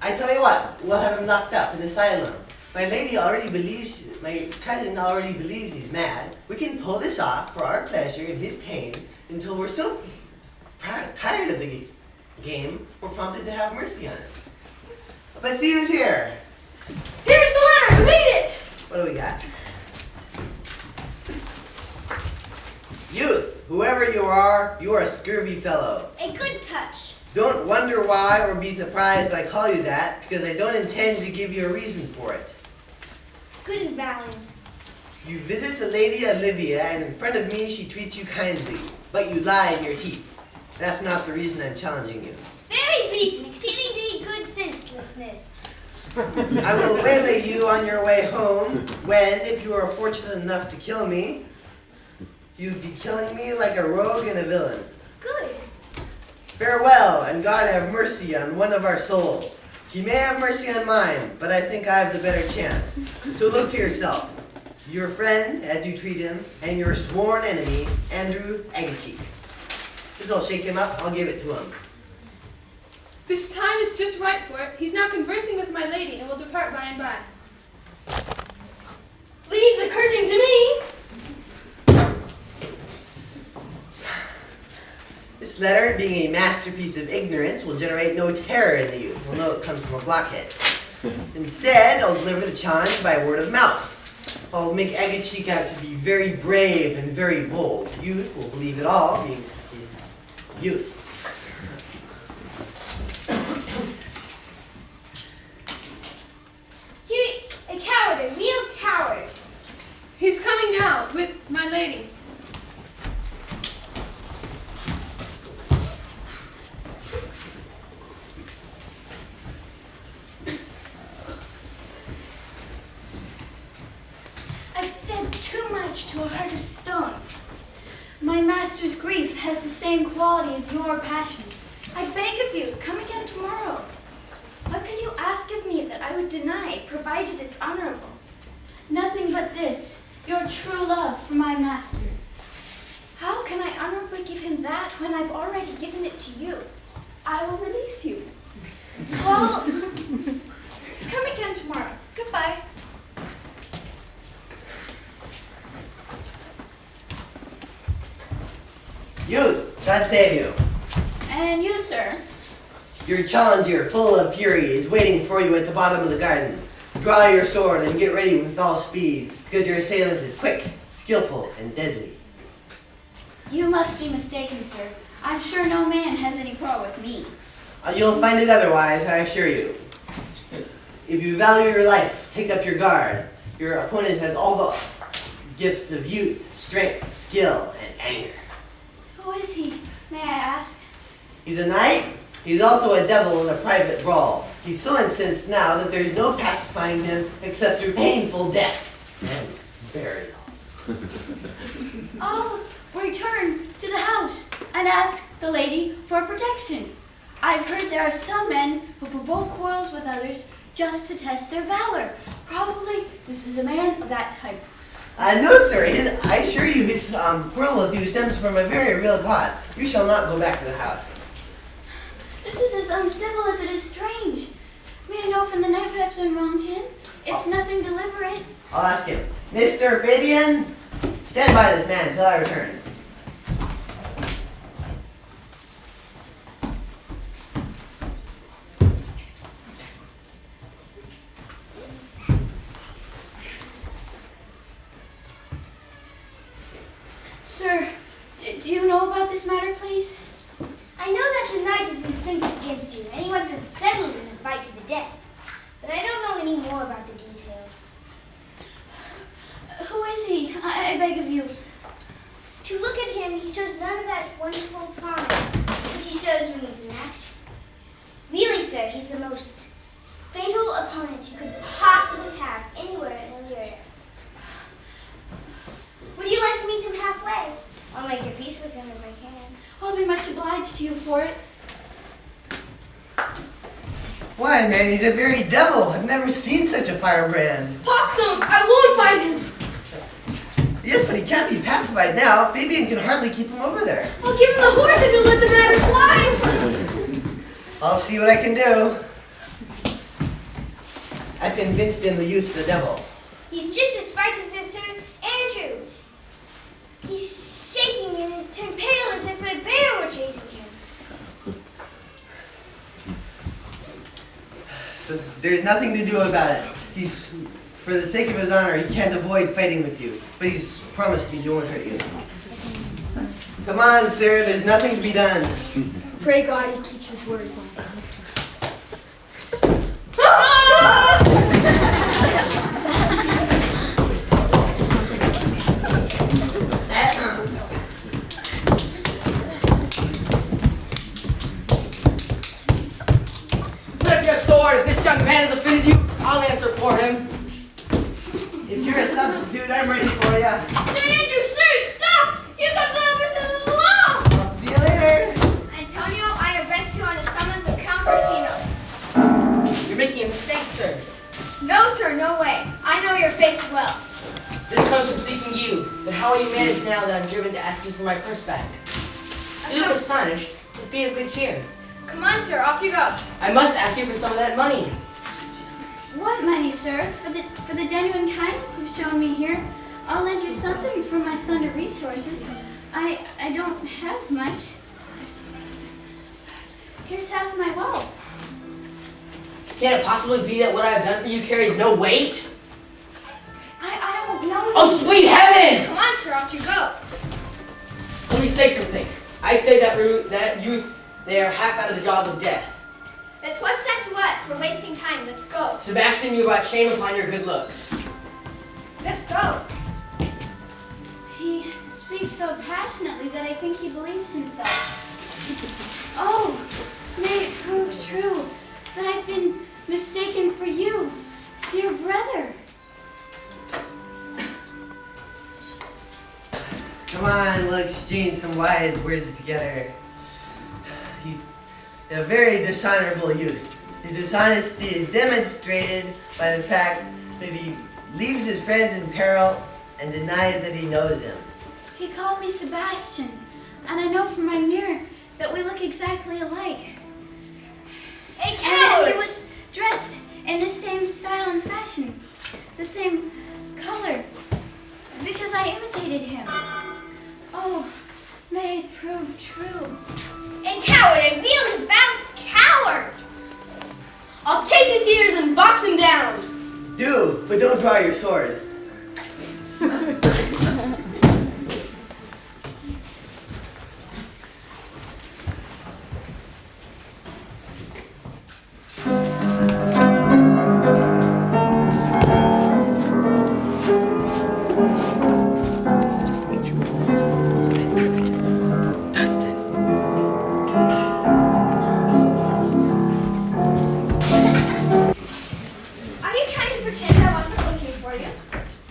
I tell you what, we'll have him locked up in the asylum. My cousin already believes he's mad. We can pull this off for our pleasure and his pain until we're so tired of the game, we're prompted to have mercy on it. Let's see who's here. Here's the letter. Read it. What do we got? Youth, whoever you are a scurvy fellow. A good touch. Don't wonder why or be surprised I call you that, because I don't intend to give you a reason for it. Good and valiant. You visit the Lady Olivia, and in front of me she treats you kindly, but you lie in your teeth. That's not the reason I'm challenging you. Very brief and exceedingly good senselessness. I will waylay you on your way home when, if you are fortunate enough to kill me, you'd be killing me like a rogue and a villain. Good. Farewell, and God have mercy on one of our souls. He may have mercy on mine, but I think I have the better chance. So look to yourself. Your friend, as you treat him, and your sworn enemy, Andrew Agacheek. This'll shake him up, I'll give it to him. This time is just right for it. He's now conversing with my lady and will depart by and by. Leave the cursing to me. This letter, being a masterpiece of ignorance, will generate no terror in the youth. We'll know it comes from a blockhead. Instead, I'll deliver the challenge by word of mouth. I'll make Agacheek out to be very brave and very bold. Youth will believe it all, being such a youth. You're a coward, a real coward. He's coming now with my lady. I've said too much to a heart of stone. My master's grief has the same quality as your passion. I beg of you, come again tomorrow. What could you ask of me that I would deny, provided it's honorable? Nothing but this, your true love for my master. How can I honorably give him that when I've already given it to you? I will release you. Well, come again tomorrow. Goodbye. Youth, God save you. And you, sir. Your challenger, full of fury, is waiting for you at the bottom of the garden. Draw your sword and get ready with all speed, because your assailant is quick, skillful, and deadly. You must be mistaken, sir. I'm sure no man has any quarrel with me. You'll find it otherwise, I assure you. If you value your life, take up your guard. Your opponent has all the gifts of youth, strength, skill, and anger. Who is he, may I ask? He's a knight. He's also a devil in a private brawl. He's so incensed now that there's no pacifying him except through painful death and burial. I'll return to the house and ask the lady for protection. I've heard there are some men who provoke quarrels with others just to test their valor. Probably this is a man of that type. No, sir. I assure you his quarrel with you stems from a very real cause. You shall not go back to the house. This is as uncivil as it is strange. May I know from the night what I've done wrong to him? It's nothing deliberate. I'll ask him. Mr. Fabian, stand by this man until I return. Sir, do you know about this matter, please? I know that the knight is incensed against you, and he wants us settled in a fight to the death. But I don't know any more about the details. Who is he? I beg of you. To look at him, he shows none of that wonderful promise which he shows when he's in action. Really, sir, he's the most fatal opponent you could possibly have anywhere in Illyria. Would you like to meet him halfway? I'll make your peace with him if I can. I'll be much obliged to you for it. Why, man, he's a very devil. I've never seen such a firebrand. Pox him! I won't fight him! Yes, but he can't be pacified now. Fabian can hardly keep him over there. I'll give him the horse if you'll let the matter slide! I'll see what I can do. I've convinced him the youth's a devil. He's just as frightened as Sir Andrew. He's shaking and has turned pale as if a bear were chasing him. So there's nothing to do about it. For the sake of his honor, he can't avoid fighting with you. But he's promised me he won't hurt you. Come on, sir, there's nothing to be done. Pray God he keeps his word. Put up your sword. If this young man has offended you, I'll answer for him. If you're a substitute, I'm ready for you. Sir Andrew, sir, stop! Here comes officers of the law! I'll see you later. Antonio, I arrest you on a summons of Count Orsino. You're making a mistake, sir. No, sir, no way. I know your face well. This comes from seeking you. But how will you manage now that I'm driven to ask you for my purse back? You look astonished, but be of good cheer. Come on, sir, off you go. I must ask you for some of that money. What money, sir? For the genuine kindness you've shown me here, I'll lend you something from my slender resources. I don't have much. Here's half of my wealth. Can it possibly be that what I've done for you carries no weight? I don't know. Oh, sweet heaven! Come on, sir, off you go. Let me say something. I say that youth, they are half out of the jaws of death. That's what's said to us. We're wasting time. Let's go. Sebastian, you brought shame upon your good looks. Let's go. He speaks so passionately that I think he believes himself. Oh, may it prove true that I've been mistaken for you, dear brother. Come on, we'll exchange some wise words together. He's a very dishonorable youth. His dishonesty is demonstrated by the fact that he leaves his friend in peril and denies that he knows him. He called me Sebastian, and I know from my mirror that we look exactly alike. Hey, And coward! he was dressed in the same style and fashion, the same color, because I imitated him. Oh, may it prove true. A coward! A real found coward! I'll chase his ears and box him down! Do, but don't draw your sword.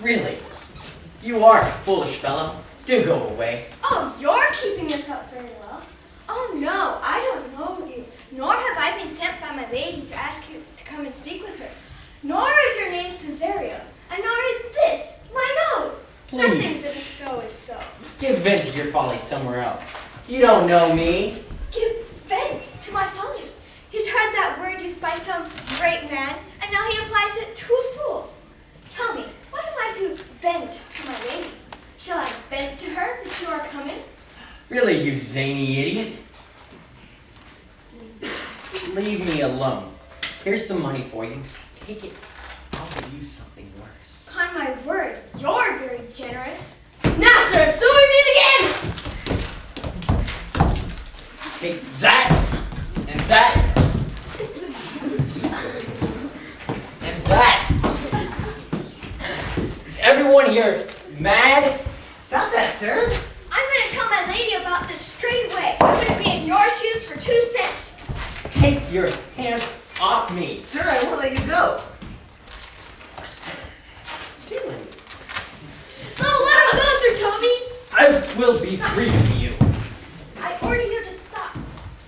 Really? You are a foolish fellow. Do go away. Oh, you're keeping this up very well. Oh no, I don't know you, nor have I been sent by my lady to ask you to come and speak with her. Nor is your name Cesario, and nor is this my nose. Nothing that Please, is so. give vent to your folly somewhere else. You don't know me. Give vent to my folly. He's heard that word used by some great man, and now he applies it to a fool. Tell me, what am I to vent to my lady? Shall I vent to her that you are coming? Really, you zany idiot. Leave me alone. Here's some money for you. Take it. I'll give you something worse. Upon my word, you're very generous. Now, sir, so we meet again! Take that, and that, and that. Is everyone here mad? Stop that, sir. I'm going to tell my lady about this straight away. I'm going to be in your shoes for 2 cents. Take your hands off me. Sir, I won't let you go. Ceiling. Oh, let him go, Sir Toby! I will be free of you. I order you to stop.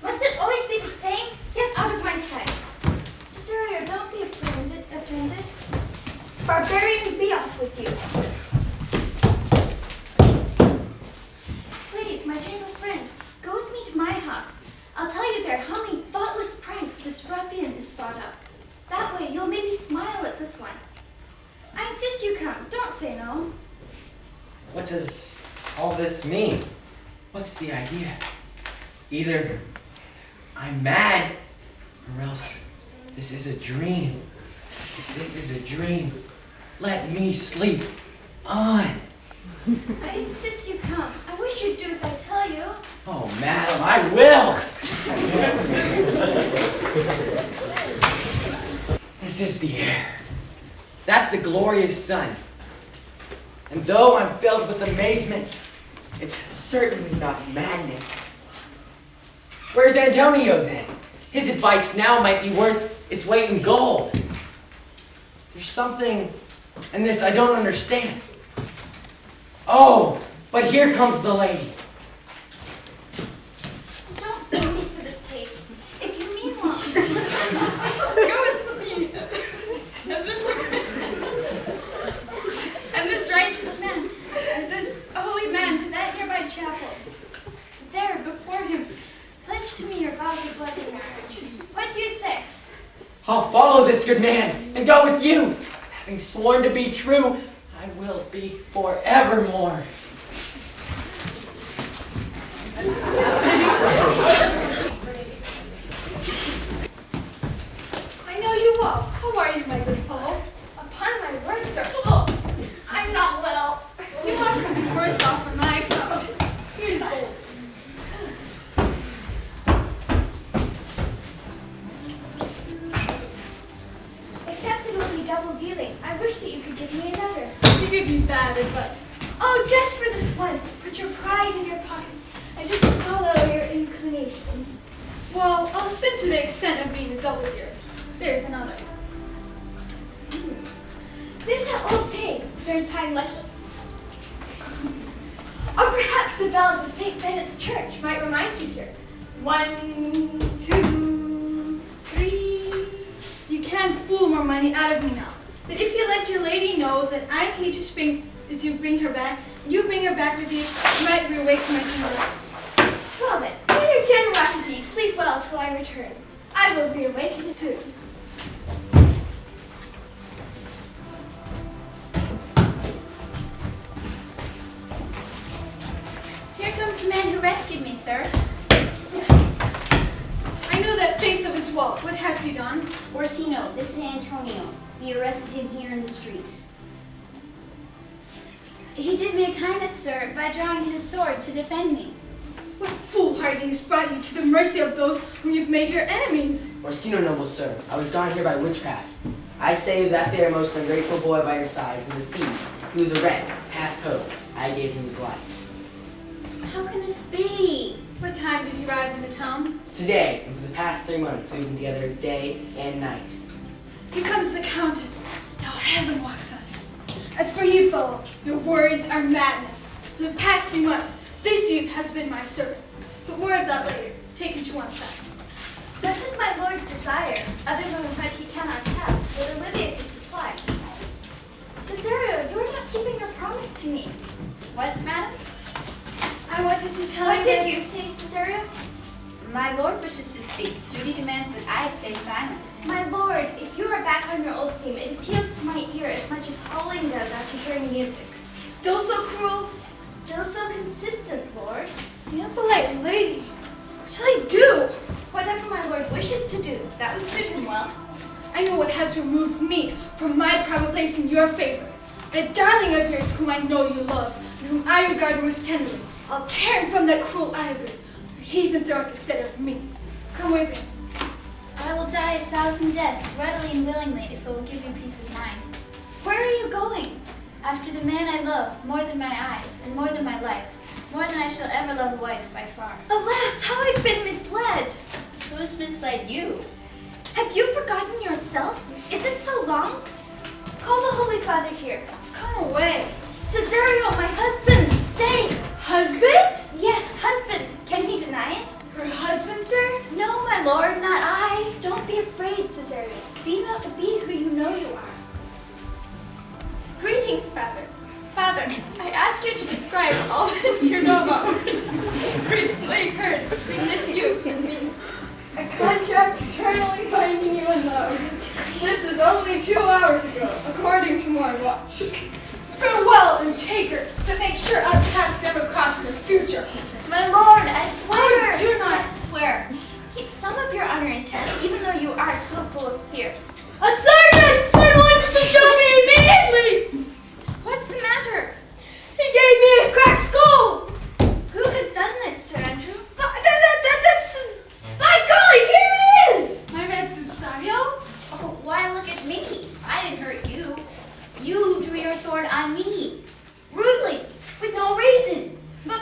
Must it always be the same? Get out of my sight. Cesario, don't be offended. Barbarian, be off with you. Please, my gentle friend, go with me to my house. I'll tell you there how many thoughtless pranks this ruffian has thought up. That way you'll maybe smile at this one. I insist you come. Don't say no. What does all this mean? What's the idea? Either I'm mad, or else this is a dream. If this is a dream, let me sleep on. I insist you come. I wish you'd do as I tell you. Oh, madam, I will! This is the air. That the glorious sun. And though I'm filled with amazement, it's certainly not madness. Where's Antonio, then? His advice now might be worth its weight in gold. There's something in this I don't understand. Oh, but here comes the lady. Don't go me for this haste. If you mean well, go with me. And this righteous man, and this holy man to that nearby chapel. There, before him, pledge to me your vows of love and marriage. What do you say? I'll follow this good man and go with you. Having sworn to be true, I will be forevermore. I know you well. How are you, my good fellow? Upon my word, sir. Ugh, I'm not well. You mustn't be worse off on my account. Here's gold. Except it will be double dealing. I wish that you could give me another. You give me bad advice. Oh, just for this once, put your pride in your pocket and just follow your inclinations. Well, I'll sit to the extent of being a double dealer. There's another. There's that old saying, third time lucky. Or perhaps the bells of St. Bennett's Church might remind you, sir. 1, 2, 3. You can't fool more money out of me now. But if you let your lady know that I paid to bring her back, you bring her back with you, you might reawaken my generosity. Well then, in your generosity, sleep well till I return. I will reawaken soon. Here comes the man who rescued me, sir. I know that face of his wall. What has he done? Orsino, this is Antonio. We arrested him here in the streets. He did me a kindness, sir, by drawing his sword to defend me. What foolhardy has brought you to the mercy of those whom you've made your enemies? Orsino, noble sir, I was drawn here by witchcraft. I say he was that there most ungrateful boy by your side from the sea. He was a wreck, past hope. I gave him his life. How can this be? What time did you arrive in the town? Today, and for the past 3 months, we've been together day and night. Here comes the Countess. Now heaven walks on her. As for you, fellow, your words are madness. For the past 3 months, this youth has been my servant. But more of that later. Take him to one side. What does my lord desire, other than what he cannot have, that Olivia can supply? Cesario, you are not keeping your promise to me. What, madam? I wanted to tell What you did that- you say, Cesario? My lord wishes to speak. Duty demands that I stay silent. My lord, if you are back on your old theme, it appeals to my ear as much as howling does after hearing music. Still so cruel? Still so consistent, lord. The impolite lady. What shall I do? Whatever my lord wishes to do, that would suit him well. I know what has removed me from my proper place in your favor. That darling of yours whom I know you love, and whom I regard most tenderly. I'll tear him from that cruel eye of yours, for he's enthroned instead of me. Come with me. I will die 1,000 deaths, readily and willingly, if it will give you peace of mind. Where are you going? After the man I love, more than my eyes, and more than my life, more than I shall ever love a wife by far. Alas, how I've been misled. Who's misled you? Have you forgotten yourself? Is it so long? Call the Holy Father here. Come away. Cesario, my husband, stay. Husband? Yes, husband. Can he deny it? Her husband, sir? No, my lord, not I. Don't be afraid, Cesario. Be who you know you are. Greetings, Father. Father, I ask you to describe all that you know about what recently occurred between this youth and me. A contract eternally binding you in love. This was only 2 hours ago, according to my watch. Farewell and take her, but make sure our paths never cross in the future. My lord, I swear. Oh, do not swear. Keep some of your honor intact, even though you are so full of fear. A sergeant! Someone wants to show me immediately! What's the matter? He gave me a cracked skull! Who has done this, Sir Andrew? By golly, here he is! My man Cesario? Oh, why look at me? I didn't hurt you. You drew your sword on me. Rudely, with no reason. But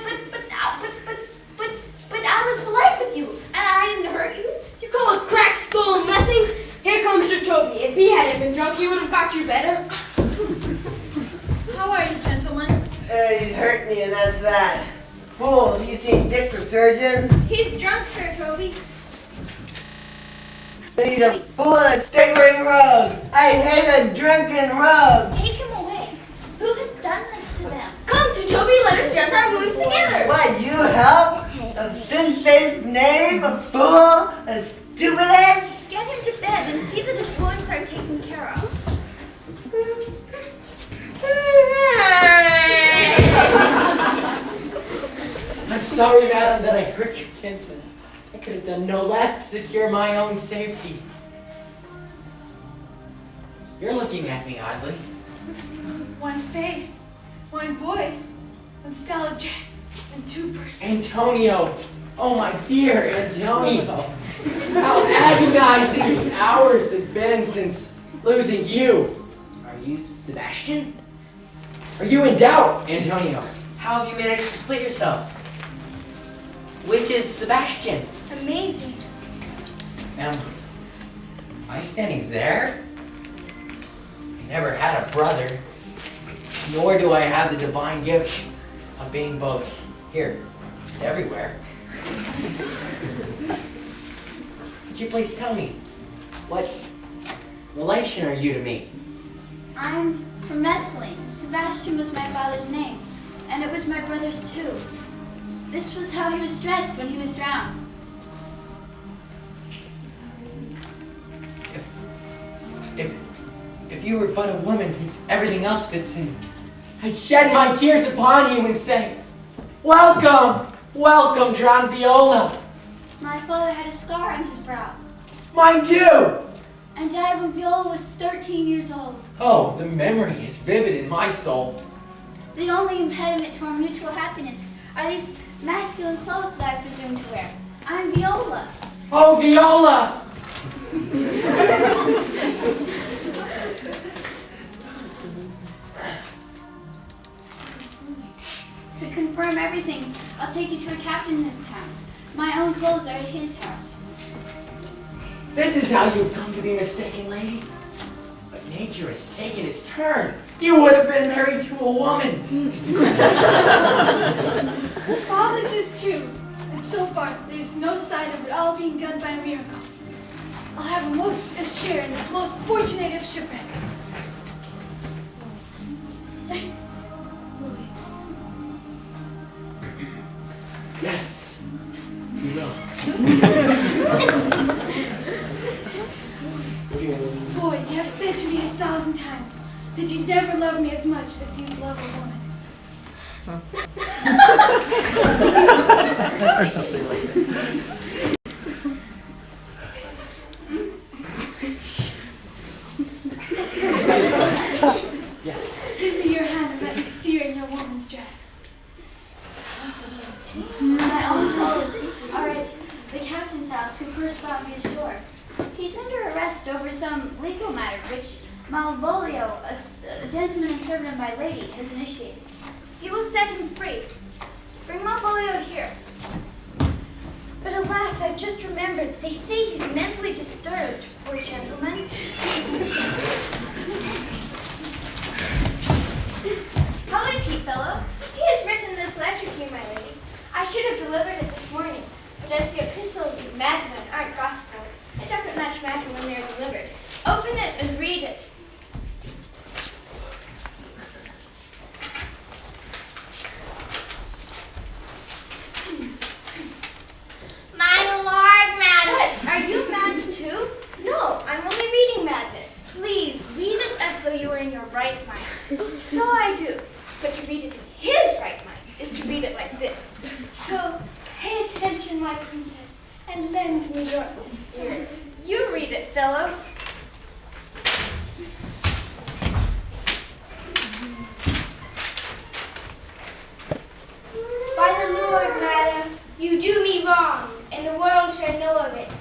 I was polite with you, and I didn't hurt you. You call a cracked skull nothing? Here comes your Toby. If he hadn't been drunk, he would have got you better. How are you, gentlemen? He's hurt me, and that's that. Fool, have you seen Dick the surgeon? He's drunk, Sir Toby. He's a fool and a staggering rogue. I hate a drunken rogue. Take him away. Who has done this to them? Come to Toby, let us dress our wounds together. Why, you help? A thin-faced knave, a fool, a stupid head? Get him to bed and see that his wounds are taken care of. I'm sorry, madam, that I hurt your kinsman. I could have done no less to secure my own safety. You're looking at me oddly. One face, one voice, one style of dress, and 2 persons. Antonio! Oh, my dear Antonio! How agonizing hours have been since losing you. Are you Sebastian? Are you in doubt, Antonio? How have you managed to split yourself? Which is Sebastian? Amazing. Am I standing there? I never had a brother, nor do I have the divine gift of being both here and everywhere. Could you please tell me, what relation are you to me? I'm from Messling. Sebastian was my father's name, and it was my brother's too. This was how he was dressed when he was drowned. If you were but a woman, since everything else could sin, I'd shed my tears upon you and say, welcome, welcome, drowned Viola. My father had a scar on his brow, Mine too. and died when Viola was 13 years old. Oh, the memory is vivid in my soul. The only impediment to our mutual happiness are these masculine clothes that I presume to wear. I'm Viola. Oh, Viola! To confirm everything, I'll take you to a captain in this town. My own clothes are at his house. This is how you've come to be mistaken, lady. But nay, nature has taken its turn. You would have been married to a woman. All this is true, and so far there is no sign of it all being done by a miracle. I'll have a share in this most fortunate of shipwrecks. Yes, you will. Boy, you have said to me 1,000 times that you'd never love me as much as you'd love a woman. Or something like that. Give me your hand and let me see you in your woman's dress. My own clothes are at the captain's house who first brought me ashore. He's under arrest over some legal matter which Malvolio, a gentleman and servant of my lady, has initiated. You will set him free. Bring Malvolio here. But alas, I've just remembered, they say he's mentally disturbed, poor gentleman. How is he, fellow? He has written this letter to you, my lady. I should have delivered it this morning, but as the epistles of madmen aren't gospels, it doesn't much matter when they're delivered. Open it and read it. My lord, madam. What? Are you mad too? No, I'm only reading madness. Please, read it as though you were in your right mind. So I do. But to read it in his right mind is to read it like this. So, pay attention, my princess, and lend me your ear. You read it, fellow. By the Lord, madam, you do me wrong, and the world shall know of it.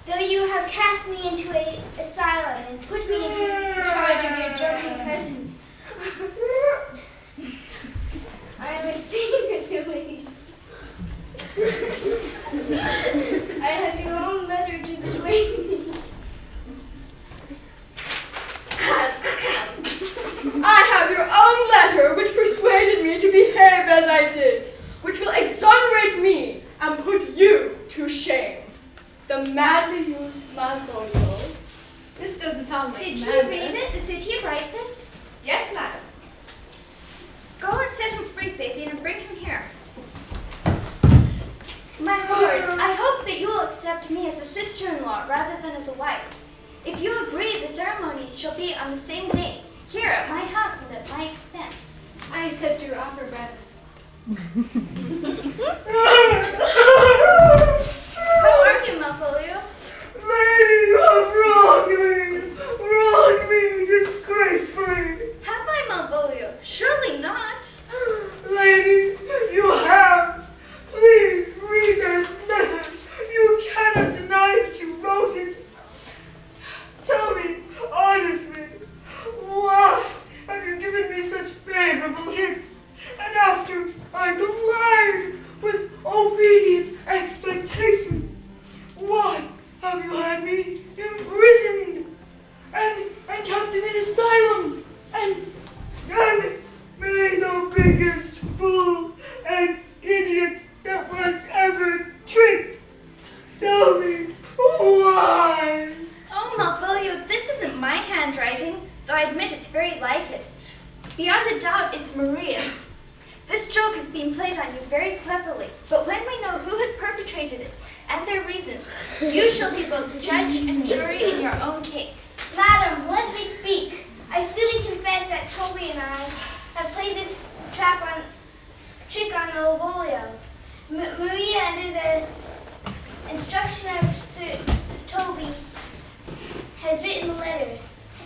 Though you have cast me into an asylum and put me into charge of your drunken cousin, I am a senior village. I have your own letter to persuade me. I have your own letter which persuaded me to behave as I did, which will exonerate me and put you to shame. The madly used Malvolio. This doesn't sound like Did madness. he read it? Did he write this? Yes, madam. Go and set him free, Fabian, and bring him here. My lord, I hope that you will accept me as a sister-in-law rather than as a wife. If you agree, the ceremonies shall be on the same day, here at my house and at my expense. I accept your offer, brother. How are you, Malvolio? Lady, you have wronged me disgracefully. Have I, Malvolio? Surely not. Lady, you have. Please read that letter. You cannot deny that you wrote it. Tell me, honestly, why have you given me such favorable hints? And after I complied with obedient expectation, why have you had me imprisoned and kept in an asylum and made the biggest fool and idiot that was ever tricked? Tell me why. Oh, Malvolio, this isn't my handwriting, though I admit it's very like it. Beyond a doubt, it's Maria's. This joke is being played on you very cleverly, but when we know who has perpetrated it and their reasons, you shall be both judge and jury in your own case. Madam, let me speak. I freely confess that Toby and I have played this trick on Malvolio. Maria, under the instruction of Sir Toby, has written the letter.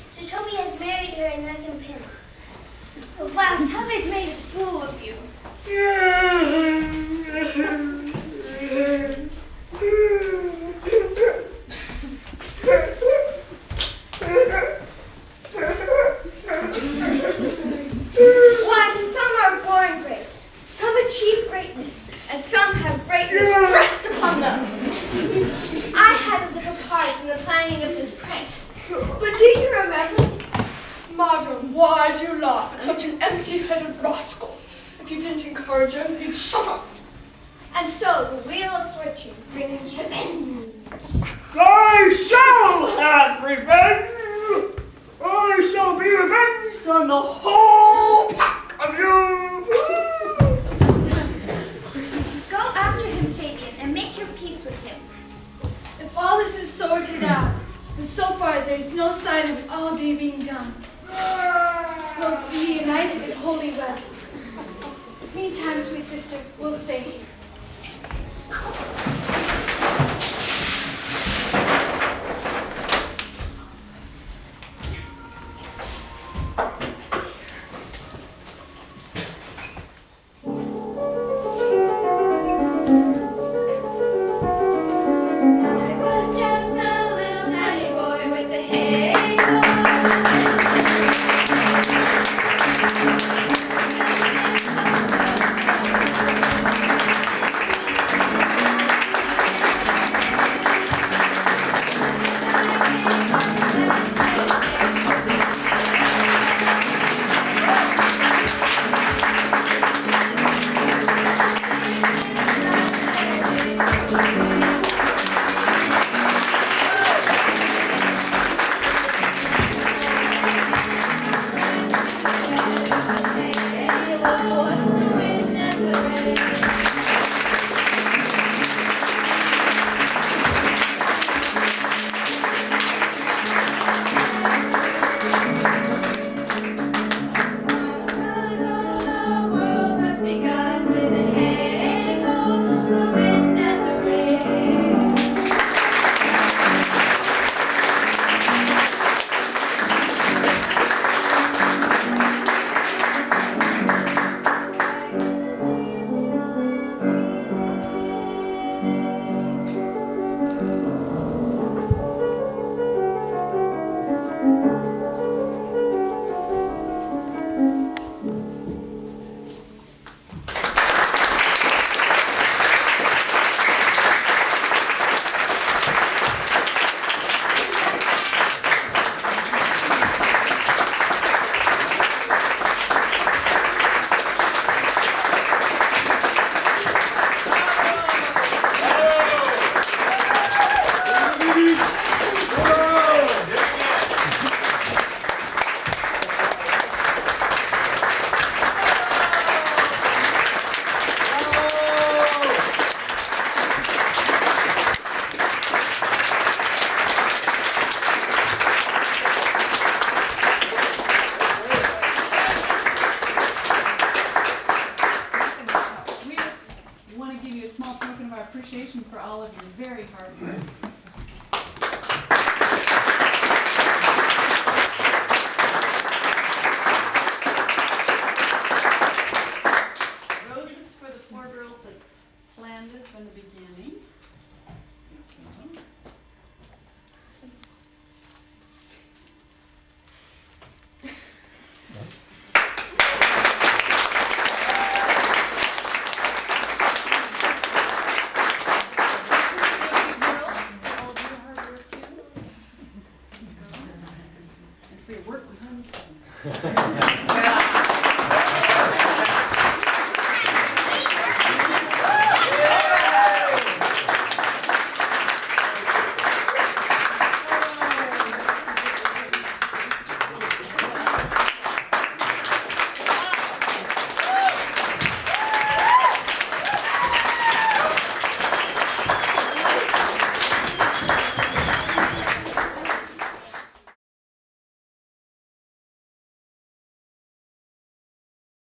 Sir Toby has married her in recompense. Alas, how they've made a fool of you. Why, some are born great, some achieve greatness, and some have greatness thrust upon them. I had a little part in the planning of this prank, but do you remember? Madam, why do you laugh at such an empty-headed rascal? If you didn't encourage him, he'd shut up. And so the wheel of fortune brings revenge. I shall have revenge! I shall be revenged on the whole pack of you! Go after him, Fabian, and make your peace with him. If all this is sorted out, and so far there's no sign of it all day being done, we'll be united in holy wedding. Meantime, sweet sister, we'll stay here. Work behind the scenes.